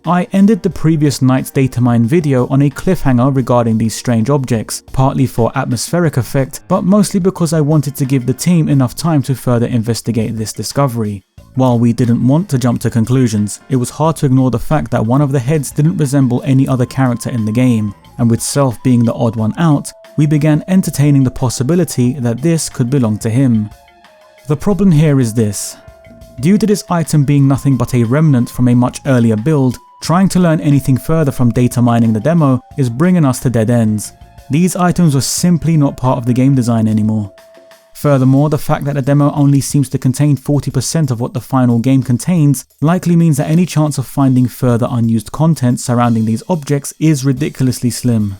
I ended the previous night's Datamine video on a cliffhanger regarding these strange objects, partly for atmospheric effect, but mostly because I wanted to give the team enough time to further investigate this discovery. While we didn't want to jump to conclusions, it was hard to ignore the fact that one of the heads didn't resemble any other character in the game, and with Selph being the odd one out, we began entertaining the possibility that this could belong to him. The problem here is this. Due to this item being nothing but a remnant from a much earlier build, trying to learn anything further from data mining the demo is bringing us to dead ends. These items were simply not part of the game design anymore. Furthermore, the fact that the demo only seems to contain 40% of what the final game contains likely means that any chance of finding further unused content surrounding these objects is ridiculously slim.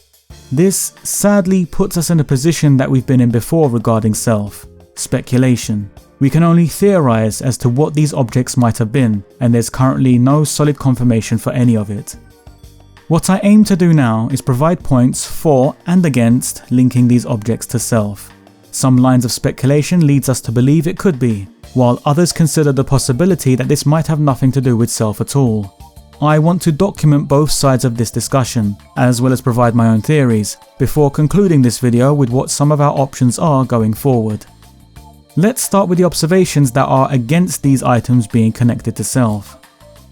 This, sadly, puts us in a position that we've been in before regarding Selph: speculation. We can only theorize as to what these objects might have been, and there's currently no solid confirmation for any of it. What I aim to do now is provide points for and against linking these objects to Selph. Some lines of speculation leads us to believe it could be, while others consider the possibility that this might have nothing to do with Selph at all. I want to document both sides of this discussion, as well as provide my own theories, before concluding this video with what some of our options are going forward. Let's start with the observations that are against these items being connected to Selph.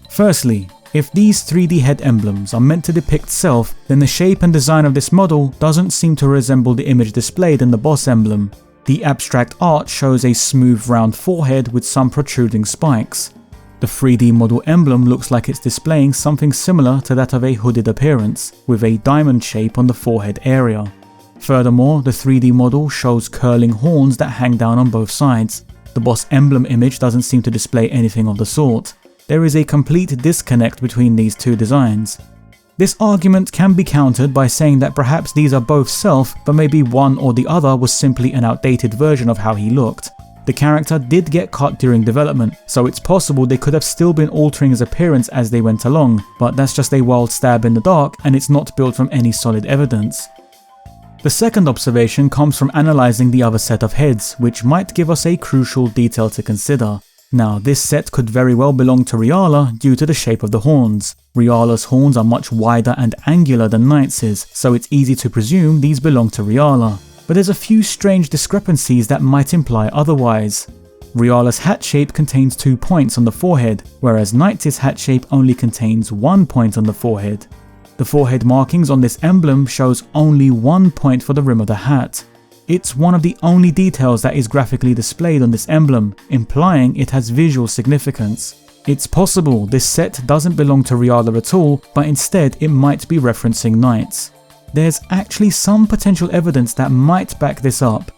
Firstly, if these 3D head emblems are meant to depict Selph, then the shape and design of this model doesn't seem to resemble the image displayed in the boss emblem. The abstract art shows a smooth round forehead with some protruding spikes. The 3D model emblem looks like it's displaying something similar to that of a hooded appearance, with a diamond shape on the forehead area. Furthermore, the 3D model shows curling horns that hang down on both sides. The boss emblem image doesn't seem to display anything of the sort. There is a complete disconnect between these two designs. This argument can be countered by saying that perhaps these are both Selph, but maybe one or the other was simply an outdated version of how he looked. The character did get cut during development, so it's possible they could have still been altering his appearance as they went along, but that's just a wild stab in the dark and it's not built from any solid evidence. The second observation comes from analysing the other set of heads, which might give us a crucial detail to consider. Now, this set could very well belong to Riala due to the shape of the horns. Riala's horns are much wider and angular than Knight's, so it's easy to presume these belong to Riala. But there's a few strange discrepancies that might imply otherwise. Riala's hat shape contains 2 points on the forehead, whereas Knight's hat shape only contains 1 point on the forehead. The forehead markings on this emblem shows only 1 point for the rim of the hat. It's one of the only details that is graphically displayed on this emblem, implying it has visual significance. It's possible this set doesn't belong to Riala at all, but instead it might be referencing Knights. There's actually some potential evidence that might back this up.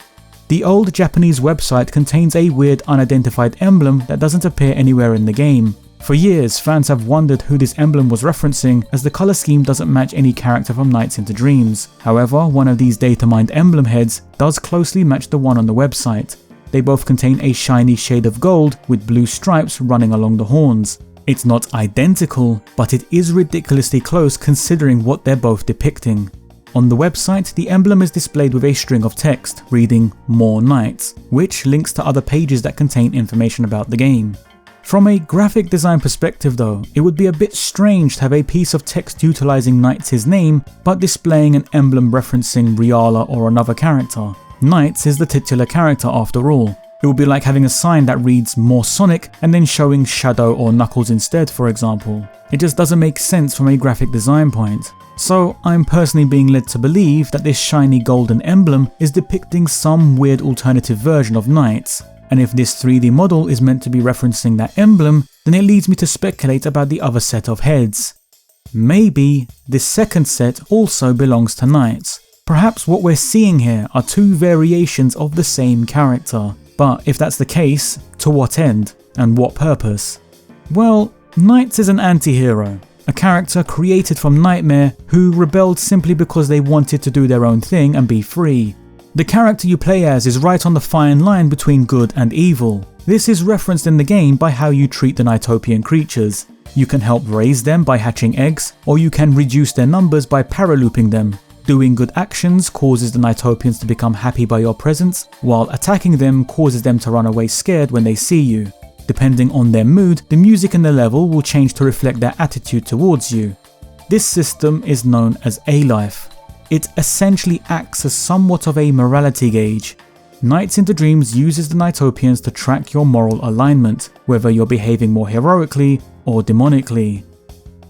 The old Japanese website contains a weird unidentified emblem that doesn't appear anywhere in the game. For years, fans have wondered who this emblem was referencing, as the colour scheme doesn't match any character from Nights into Dreams. However, one of these data-mined emblem heads does closely match the one on the website. They both contain a shiny shade of gold with blue stripes running along the horns. It's not identical, but it is ridiculously close considering what they're both depicting. On the website, the emblem is displayed with a string of text reading "More Nights," which links to other pages that contain information about the game. From a graphic design perspective though, it would be a bit strange to have a piece of text utilizing Knights' name, but displaying an emblem referencing Riala or another character. Knights is the titular character after all. It would be like having a sign that reads "More Sonic" and then showing Shadow or Knuckles instead, for example. It just doesn't make sense from a graphic design point. So I'm personally being led to believe that this shiny golden emblem is depicting some weird alternative version of Knights. And if this 3D model is meant to be referencing that emblem, then it leads me to speculate about the other set of heads. Maybe this second set also belongs to Knights. Perhaps what we're seeing here are 2 variations of the same character. But if that's the case, to what end and what purpose? Well, Knights is an anti-hero, a character created from Nightmare who rebelled simply because they wanted to do their own thing and be free. The character you play as is right on the fine line between good and evil. This is referenced in the game by how you treat the Nightopian creatures. You can help raise them by hatching eggs, or you can reduce their numbers by paralooping them. Doing good actions causes the Nightopians to become happy by your presence, while attacking them causes them to run away scared when they see you. Depending on their mood, the music in the level will change to reflect their attitude towards you. This system is known as A-Life. It essentially acts as somewhat of a morality gauge. Nights into Dreams uses the Nightopians to track your moral alignment, whether you're behaving more heroically or demonically.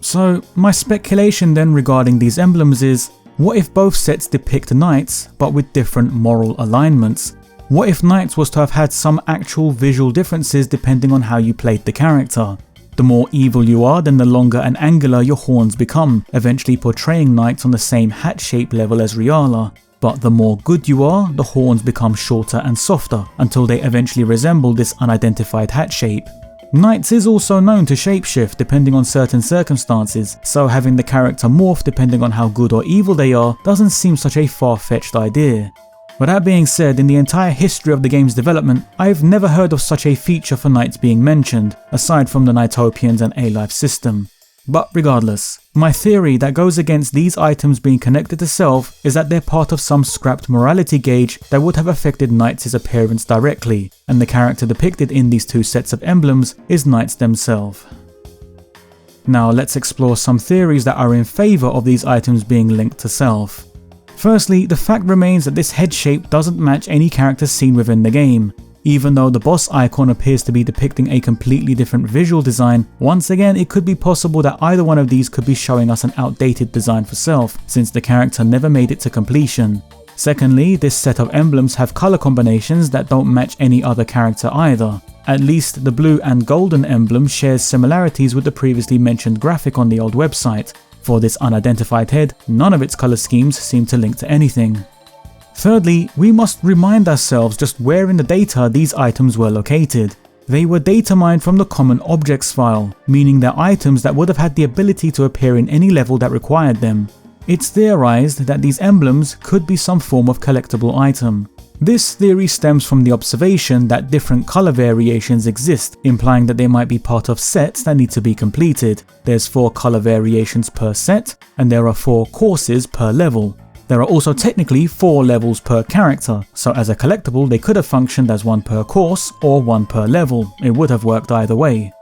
So my speculation then regarding these emblems is, what if both sets depict knights but with different moral alignments? What if Knights was to have had some actual visual differences depending on how you played the character? The more evil you are, then the longer and angular your horns become, eventually portraying Knights on the same hat shape level as Riala. But the more good you are, the horns become shorter and softer, until they eventually resemble this unidentified hat shape. Knights is also known to shapeshift depending on certain circumstances, so having the character morph depending on how good or evil they are doesn't seem such a far-fetched idea. But that being said, in the entire history of the game's development, I've never heard of such a feature for Knights being mentioned, aside from the Nightopians and A-Life system. But regardless, my theory that goes against these items being connected to Self is that they're part of some scrapped morality gauge that would have affected Knights' appearance directly, and the character depicted in these two sets of emblems is Knights themselves. Now let's explore some theories that are in favour of these items being linked to Self. Firstly, the fact remains that this head shape doesn't match any character seen within the game. Even though the boss icon appears to be depicting a completely different visual design, once again it could be possible that either one of these could be showing us an outdated design for Self, since the character never made it to completion. Secondly, this set of emblems have colour combinations that don't match any other character either. At least the blue and golden emblem shares similarities with the previously mentioned graphic on the old website. For this unidentified head, none of its colour schemes seem to link to anything. Thirdly, we must remind ourselves just where in the data these items were located. They were data mined from the common objects file, meaning they're items that would have had the ability to appear in any level that required them. It's theorized that these emblems could be some form of collectible item. This theory stems from the observation that different colour variations exist, implying that they might be part of sets that need to be completed. There's 4 colour variations per set, and there are 4 courses per level. There are also technically 4 levels per character, so as a collectible they could have functioned as 1 per course or 1 per level. It would have worked either way.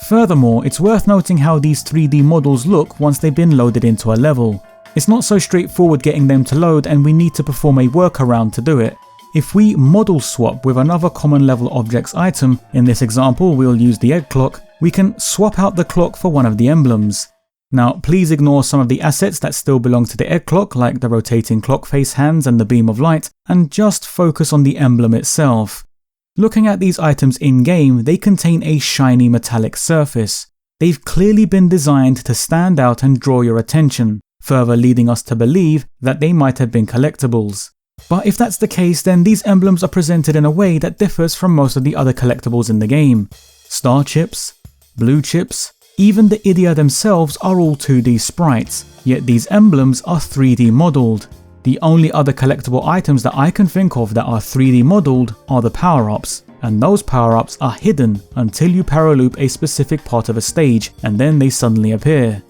Furthermore, it's worth noting how these 3D models look once they've been loaded into a level. It's not so straightforward getting them to load, and we need to perform a workaround to do it. If we model swap with another common level objects item, in this example we'll use the egg clock, we can swap out the clock for one of the emblems. Now please ignore some of the assets that still belong to the egg clock, like the rotating clock face hands and the beam of light, and just focus on the emblem itself. Looking at these items in game, they contain a shiny metallic surface. They've clearly been designed to stand out and draw your attention, further leading us to believe that they might have been collectibles. But if that's the case, then these emblems are presented in a way that differs from most of the other collectibles in the game. Star chips, blue chips, even the Idia themselves are all 2D sprites, yet these emblems are 3D modelled. The only other collectible items that I can think of that are 3D modelled are the power-ups, and those power-ups are hidden until you paraloop a specific part of a stage, and then they suddenly appear.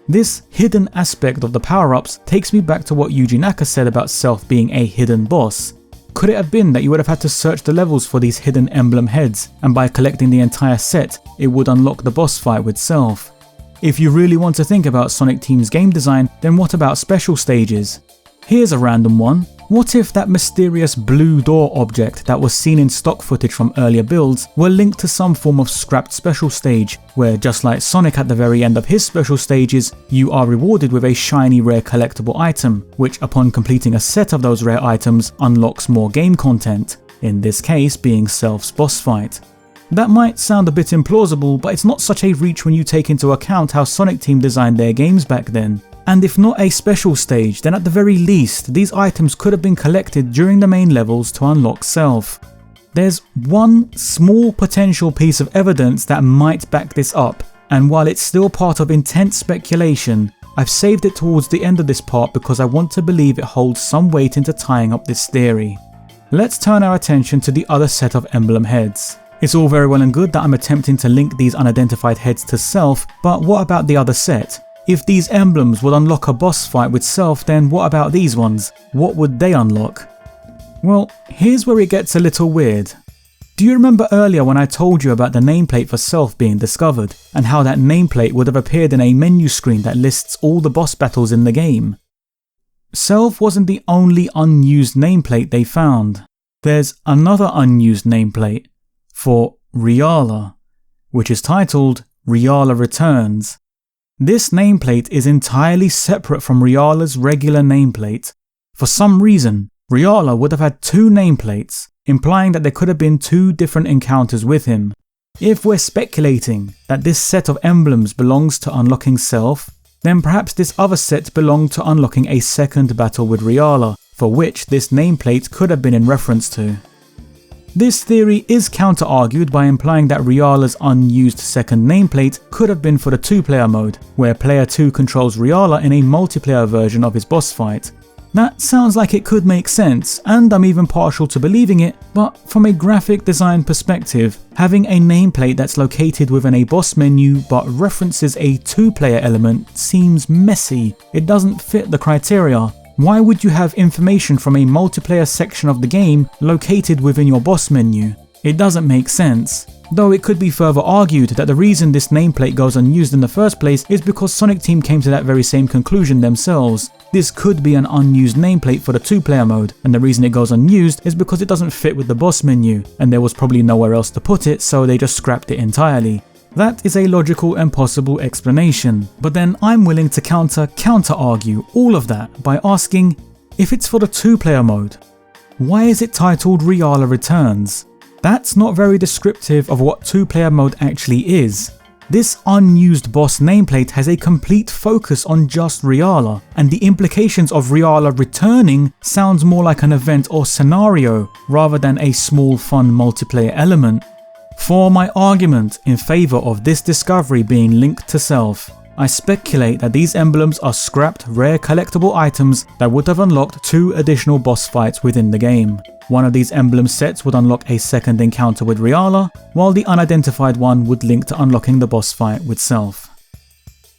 This hidden aspect of the power-ups takes me back to what Naka said about Self being a hidden boss. Could it have been that you would have had to search the levels for these hidden emblem heads, and by collecting the entire set, it would unlock the boss fight with Self? If you really want to think about Sonic Team's game design, then what about special stages? Here's a random one. What if that mysterious blue door object that was seen in stock footage from earlier builds were linked to some form of scrapped special stage, where just like Sonic at the very end of his special stages, you are rewarded with a shiny rare collectible item, which upon completing a set of those rare items unlocks more game content, in this case being Self's boss fight. That might sound a bit implausible, but it's not such a reach when you take into account how Sonic Team designed their games back then. And if not a special stage, then at the very least, these items could have been collected during the main levels to unlock Self. There's one small potential piece of evidence that might back this up, and while it's still part of intense speculation, I've saved it towards the end of this part because I want to believe it holds some weight into tying up this theory. Let's turn our attention to the other set of emblem heads. It's all very well and good that I'm attempting to link these unidentified heads to Self, but what about the other set? If these emblems would unlock a boss fight with Self, then what about these ones? What would they unlock? Well, here's where it gets a little weird. Do you remember earlier when I told you about the nameplate for Selph being discovered, and how that nameplate would have appeared in a menu screen that lists all the boss battles in the game? Selph wasn't the only unused nameplate they found. There's another unused nameplate for Riala, which is titled Riala Returns. This nameplate is entirely separate from Riala's regular nameplate. For some reason, Riala would have had two nameplates, implying that there could have been two different encounters with him. If we're speculating that this set of emblems belongs to unlocking Selph, then perhaps this other set belonged to unlocking a second battle with Riala, for which this nameplate could have been in reference to. This theory is counter-argued by implying that Riala's unused second nameplate could have been for the two-player mode, where player 2 controls Riala in a multiplayer version of his boss fight. That sounds like it could make sense, and I'm even partial to believing it, but from a graphic design perspective, having a nameplate that's located within a boss menu but references a two-player element seems messy. It doesn't fit the criteria. Why would you have information from a multiplayer section of the game located within your boss menu? It doesn't make sense. Though it could be further argued that the reason this nameplate goes unused in the first place is because Sonic Team came to that very same conclusion themselves. This could be an unused nameplate for the two-player mode, and the reason it goes unused is because it doesn't fit with the boss menu, and there was probably nowhere else to put it, so they just scrapped it entirely. That is a logical and possible explanation, but then I'm willing to counter-argue all of that by asking, if it's for the two-player mode, why is it titled Riala Returns? That's not very descriptive of what two-player mode actually is. This unused boss nameplate has a complete focus on just Riala, and the implications of Riala returning sounds more like an event or scenario rather than a small fun multiplayer element. For my argument in favour of this discovery being linked to Selph, I speculate that these emblems are scrapped rare collectible items that would have unlocked 2 additional boss fights within the game. One of these emblem sets would unlock a second encounter with Riala, while the unidentified one would link to unlocking the boss fight with Selph.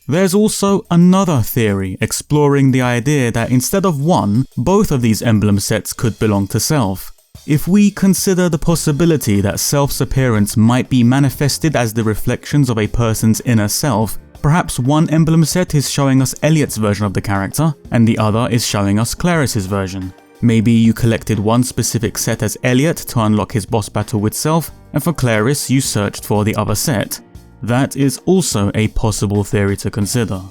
There's also another theory exploring the idea that instead of one, both of these emblem sets could belong to Selph. If we consider the possibility that Selph's appearance might be manifested as the reflections of a person's inner self, perhaps one emblem set is showing us Elliot's version of the character, and the other is showing us Claris's version. Maybe you collected one specific set as Elliot to unlock his boss battle with Selph, and for Claris you searched for the other set. That is also a possible theory to consider.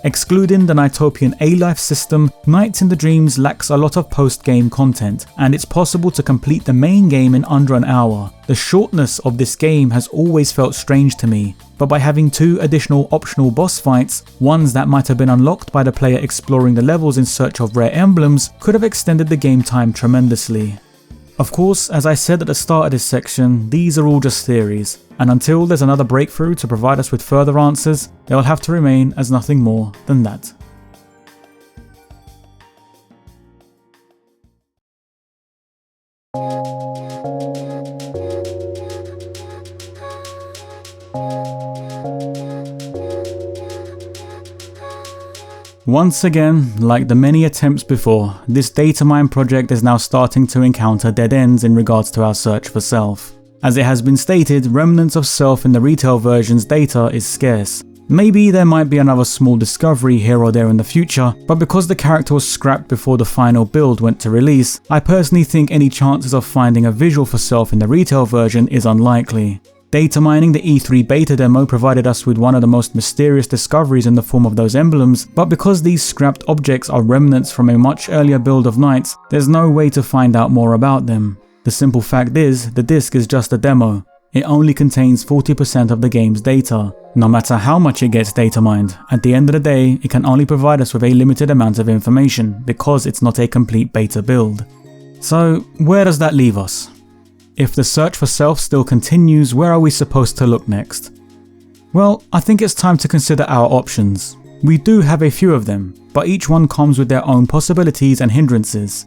Excluding the Nightopian A-Life system, Nights in the Dreams lacks a lot of post-game content, and it's possible to complete the main game in under an hour. The shortness of this game has always felt strange to me, but by having 2 additional optional boss fights, ones that might have been unlocked by the player exploring the levels in search of rare emblems, could have extended the game time tremendously. Of course, as I said at the start of this section, these are all just theories, and until there's another breakthrough to provide us with further answers, they'll have to remain as nothing more than that. Once again, like the many attempts before, this Datamine project is now starting to encounter dead ends in regards to our search for Selph. As it has been stated, remnants of Selph in the retail version's data is scarce. Maybe there might be another small discovery here or there in the future, but because the character was scrapped before the final build went to release, I personally think any chances of finding a visual for Selph in the retail version is unlikely. Data mining the E3 beta demo provided us with one of the most mysterious discoveries in the form of those emblems, but because these scrapped objects are remnants from a much earlier build of Nights, there's no way to find out more about them. The simple fact is, the disc is just a demo. It only contains 40% of the game's data. No matter how much it gets data mined, at the end of the day, it can only provide us with a limited amount of information because it's not a complete beta build. So, where does that leave us? If the search for Selph still continues, where are we supposed to look next? Well, I think it's time to consider our options. We do have a few of them, but each one comes with their own possibilities and hindrances.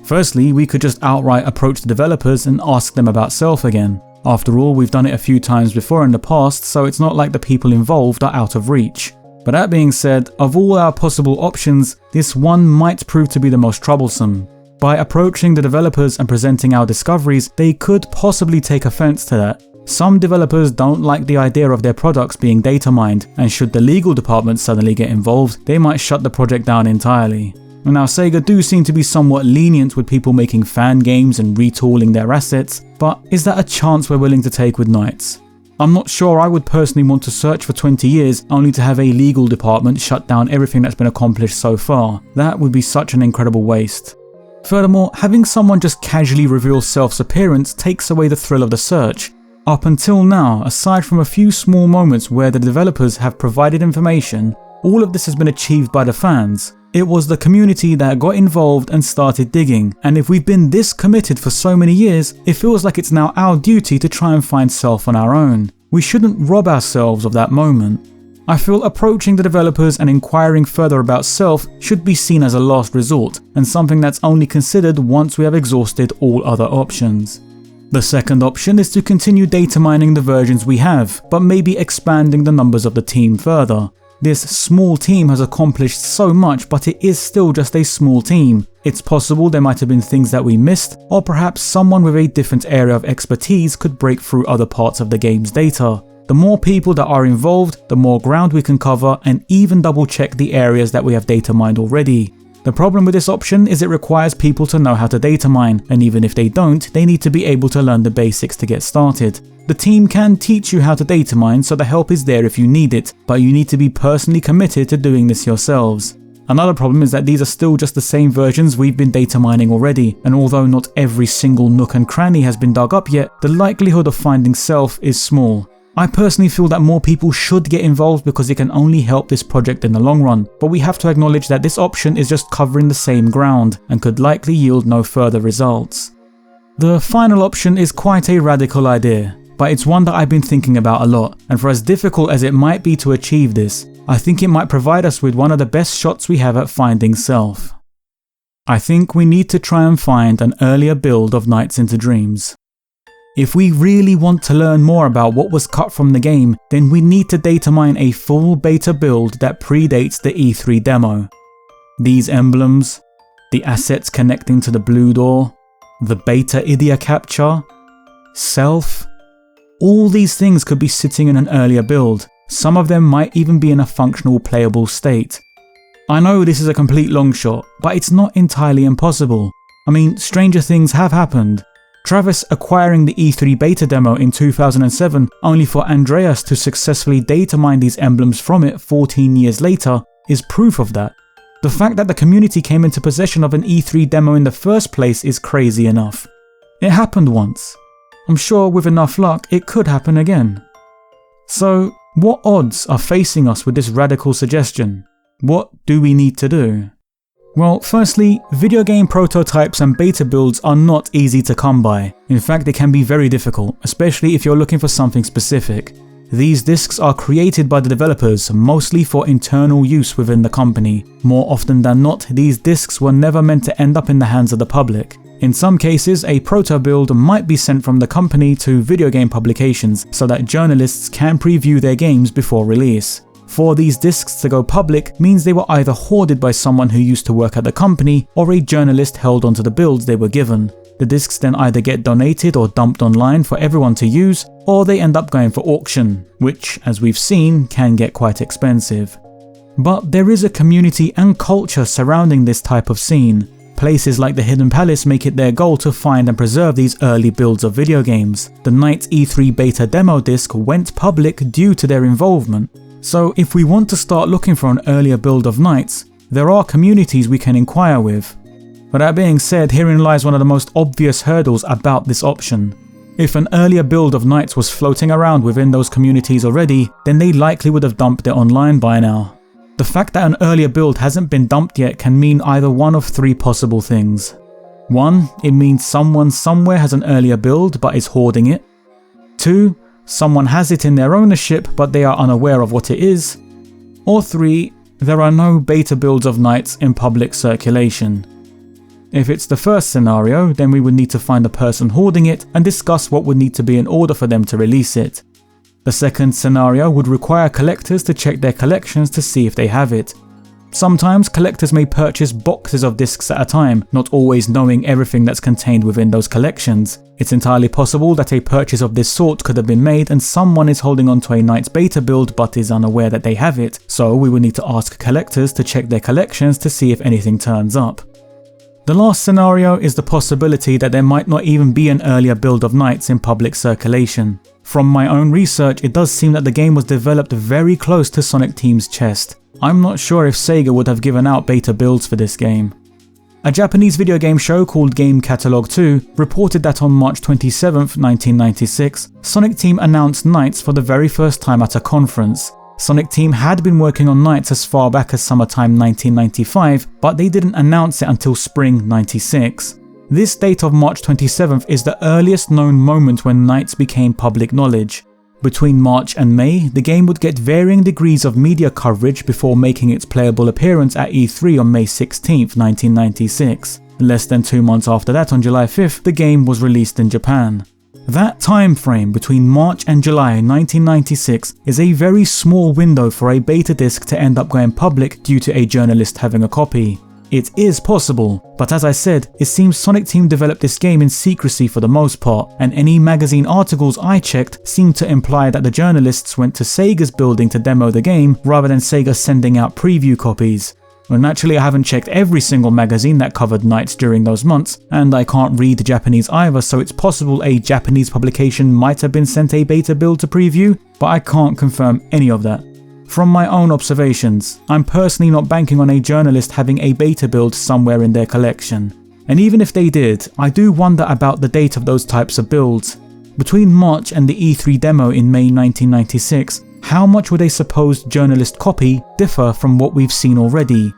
Firstly, we could just outright approach the developers and ask them about Selph again. After all, we've done it a few times before in the past, so it's not like the people involved are out of reach. But that being said, of all our possible options, this one might prove to be the most troublesome. By approaching the developers and presenting our discoveries, they could possibly take offense to that. Some developers don't like the idea of their products being data mined, and should the legal department suddenly get involved, they might shut the project down entirely. Now, SEGA do seem to be somewhat lenient with people making fan games and retooling their assets, but is that a chance we're willing to take with NiGHTS? I'm not sure I would personally want to search for 20 years only to have a legal department shut down everything that's been accomplished so far. That would be such an incredible waste. Furthermore, having someone just casually reveal Selph's appearance takes away the thrill of the search. Up until now, aside from a few small moments where the developers have provided information, all of this has been achieved by the fans. It was the community that got involved and started digging, and if we've been this committed for so many years, it feels like it's now our duty to try and find Selph on our own. We shouldn't rob ourselves of that moment. I feel approaching the developers and inquiring further about Selph should be seen as a last resort, and something that's only considered once we have exhausted all other options. The second option is to continue data mining the versions we have, but maybe expanding the numbers of the team further. This small team has accomplished so much, but it is still just a small team. It's possible there might have been things that we missed, or perhaps someone with a different area of expertise could break through other parts of the game's data. The more people that are involved, the more ground we can cover and even double check the areas that we have data mined already. The problem with this option is it requires people to know how to data mine, and even if they don't, they need to be able to learn the basics to get started. The team can teach you how to data mine, so the help is there if you need it, but you need to be personally committed to doing this yourselves. Another problem is that these are still just the same versions we've been data mining already, and although not every single nook and cranny has been dug up yet, the likelihood of finding Selph is small. I personally feel that more people should get involved because it can only help this project in the long run, but we have to acknowledge that this option is just covering the same ground and could likely yield no further results. The final option is quite a radical idea, but it's one that I've been thinking about a lot, and for as difficult as it might be to achieve this, I think it might provide us with one of the best shots we have at finding Selph. I think we need to try and find an earlier build of Nights into Dreams. If we really want to learn more about what was cut from the game, then we need to data mine a full beta build that predates the E3 demo. These emblems, the assets connecting to the blue door, the beta Idia capture, Selph, all these things could be sitting in an earlier build. Some of them might even be in a functional playable state. I know this is a complete long shot, but it's not entirely impossible. I mean, stranger things have happened. Travis acquiring the E3 beta demo in 2007 only for Andreas to successfully data mine these emblems from it 14 years later is proof of that. The fact that the community came into possession of an E3 demo in the first place is crazy enough. It happened once. I'm sure with enough luck it could happen again. So, what odds are facing us with this radical suggestion? What do we need to do? Well, firstly, video game prototypes and beta builds are not easy to come by. In fact, they can be very difficult, especially if you're looking for something specific. These discs are created by the developers, mostly for internal use within the company. More often than not, these discs were never meant to end up in the hands of the public. In some cases, a proto build might be sent from the company to video game publications so that journalists can preview their games before release. For these discs to go public means they were either hoarded by someone who used to work at the company or a journalist held onto the builds they were given. The discs then either get donated or dumped online for everyone to use, or they end up going for auction, which, as we've seen, can get quite expensive. But there is a community and culture surrounding this type of scene. Places like the Hidden Palace make it their goal to find and preserve these early builds of video games. The NiGHTS E3 beta demo disc went public due to their involvement. So if we want to start looking for an earlier build of NiGHTS, there are communities we can inquire with. But that being said, herein lies one of the most obvious hurdles about this option. If an earlier build of NiGHTS was floating around within those communities already, then they likely would have dumped it online by now. The fact that an earlier build hasn't been dumped yet can mean either one of three possible things. 1. It means someone somewhere has an earlier build but is hoarding it. 2. Someone has it in their ownership but they are unaware of what it is. Or 3. There are no beta builds of NiGHTS in public circulation. If it's the first scenario, then we would need to find the person hoarding it and discuss what would need to be in order for them to release it. The second scenario would require collectors to check their collections to see if they have it. Sometimes collectors may purchase boxes of discs at a time, not always knowing everything that's contained within those collections. It's entirely possible that a purchase of this sort could have been made and someone is holding onto a Knights beta build but is unaware that they have it, so we would need to ask collectors to check their collections to see if anything turns up. The last scenario is the possibility that there might not even be an earlier build of Knights in public circulation. From my own research, it does seem that the game was developed very close to Sonic Team's chest. I'm not sure if SEGA would have given out beta builds for this game. A Japanese video game show called Game Catalog 2 reported that on March 27, 1996, Sonic Team announced Knights for the very first time at a conference. Sonic Team had been working on Knights as far back as summertime 1995, but they didn't announce it until spring 96. This date of March 27th is the earliest known moment when Knights became public knowledge. Between March and May, the game would get varying degrees of media coverage before making its playable appearance at E3 on May 16, 1996. Less than 2 months after that, on July 5th, the game was released in Japan. That time frame between March and July 1996 is a very small window for a beta disc to end up going public due to a journalist having a copy. It is possible, but as I said, it seems Sonic Team developed this game in secrecy for the most part, and any magazine articles I checked seemed to imply that the journalists went to Sega's building to demo the game rather than Sega sending out preview copies. Well, naturally I haven't checked every single magazine that covered Knights during those months, and I can't read Japanese either, so it's possible a Japanese publication might have been sent a beta build to preview, but I can't confirm any of that. From my own observations, I'm personally not banking on a journalist having a beta build somewhere in their collection. And even if they did, I do wonder about the date of those types of builds. Between March and the E3 demo in May 1996, how much would a supposed journalist copy differ from what we've seen already?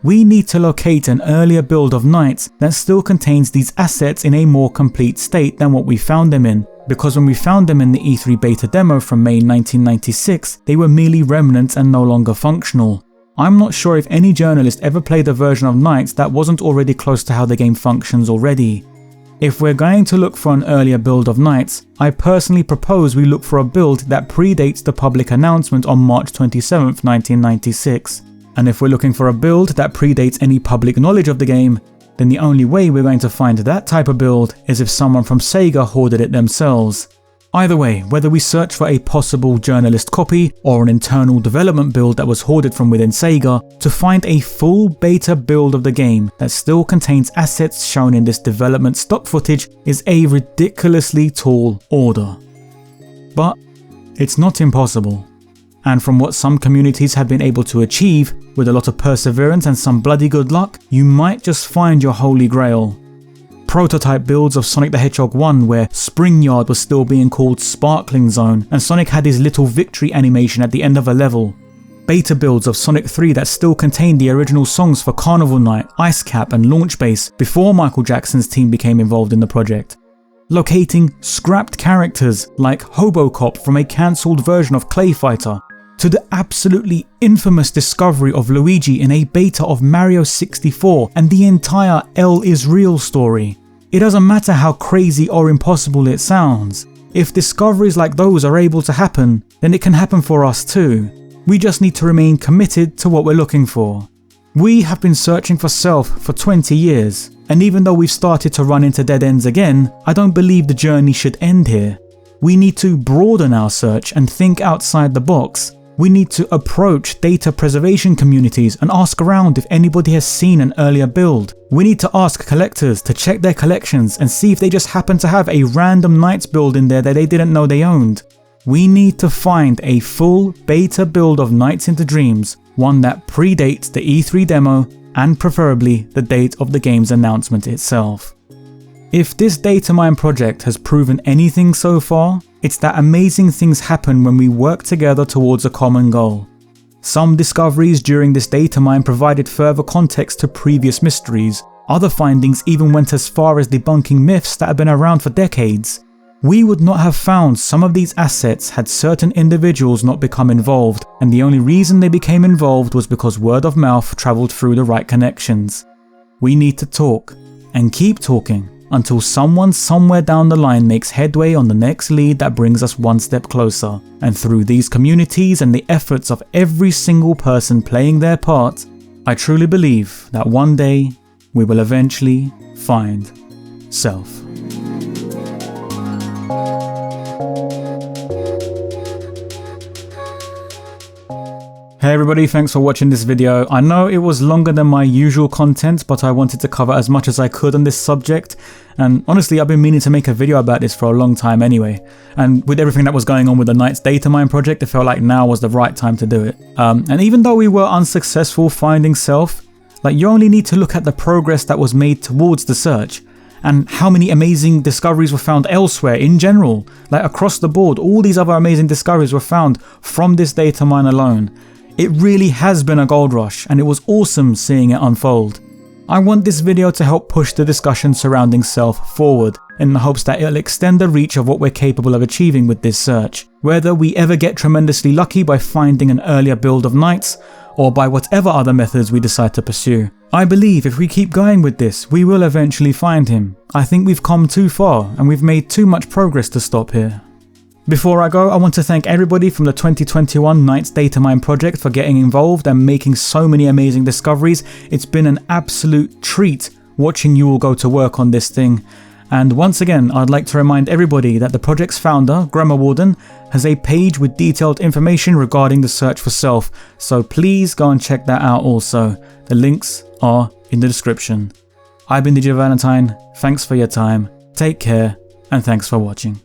We need to locate an earlier build of Knights that still contains these assets in a more complete state than what we found them in, because when we found them in the E3 beta demo from May 1996, they were merely remnants and no longer functional. I'm not sure if any journalist ever played a version of Knights that wasn't already close to how the game functions already. If we're going to look for an earlier build of Knights, I personally propose we look for a build that predates the public announcement on March 27, 1996. And if we're looking for a build that predates any public knowledge of the game, then the only way we're going to find that type of build is if someone from Sega hoarded it themselves. Either way, whether we search for a possible journalist copy or an internal development build that was hoarded from within Sega, to find a full beta build of the game that still contains assets shown in this development stock footage is a ridiculously tall order. But it's not impossible. And from what some communities have been able to achieve, with a lot of perseverance and some bloody good luck, you might just find your holy grail. Prototype builds of Sonic the Hedgehog 1 where Spring Yard was still being called Sparkling Zone and Sonic had his little victory animation at the end of a level. Beta builds of Sonic 3 that still contained the original songs for Carnival Night, Ice Cap and Launch Base before Michael Jackson's team became involved in the project. Locating scrapped characters like Hobocop from a cancelled version of Clay Fighter, to the absolutely infamous discovery of Luigi in a beta of Mario 64 and the entire L is Real story. It doesn't matter how crazy or impossible it sounds. If discoveries like those are able to happen, then it can happen for us too. We just need to remain committed to what we're looking for. We have been searching for Selph for 20 years, and even though we've started to run into dead ends again, I don't believe the journey should end here. We need to broaden our search and think outside the box. We need to approach data preservation communities and ask around if anybody has seen an earlier build. We need to ask collectors to check their collections and see if they just happen to have a random Knights build in there that they didn't know they owned. We need to find a full beta build of Knights into Dreams, one that predates the E3 demo and preferably the date of the game's announcement itself. If this Datamine project has proven anything so far, it's that amazing things happen when we work together towards a common goal. Some discoveries during this Datamine provided further context to previous mysteries. Other findings even went as far as debunking myths that have been around for decades. We would not have found some of these assets had certain individuals not become involved, and the only reason they became involved was because word of mouth travelled through the right connections. We need to talk, and keep talking, until someone somewhere down the line makes headway on the next lead that brings us one step closer. And through these communities and the efforts of every single person playing their part, I truly believe that one day we will eventually find Self. Hey everybody, thanks for watching this video. I know it was longer than my usual content, but I wanted to cover as much as I could on this subject. And honestly, I've been meaning to make a video about this for a long time anyway. And with everything that was going on with the Knight's Datamine project, it felt like now was the right time to do it. And even though we were unsuccessful finding Self, like, you only need to look at the progress that was made towards the search and how many amazing discoveries were found elsewhere in general. Like, across the board, all these other amazing discoveries were found from this data mine alone. It really has been a gold rush, and it was awesome seeing it unfold. I want this video to help push the discussion surrounding Self forward, in the hopes that it'll extend the reach of what we're capable of achieving with this search. Whether we ever get tremendously lucky by finding an earlier build of Knights, or by whatever other methods we decide to pursue. I believe if we keep going with this, we will eventually find him. I think we've come too far, and we've made too much progress to stop here. Before I go, I want to thank everybody from the 2021 Knight's Datamine project for getting involved and making so many amazing discoveries. It's been an absolute treat watching you all go to work on this thing. And once again, I'd like to remind everybody that the project's founder, Grammar Warden, has a page with detailed information regarding the search for Self, so please go and check that out also. The links are in the description. I've been DiGi Valentine, thanks for your time, take care, and thanks for watching.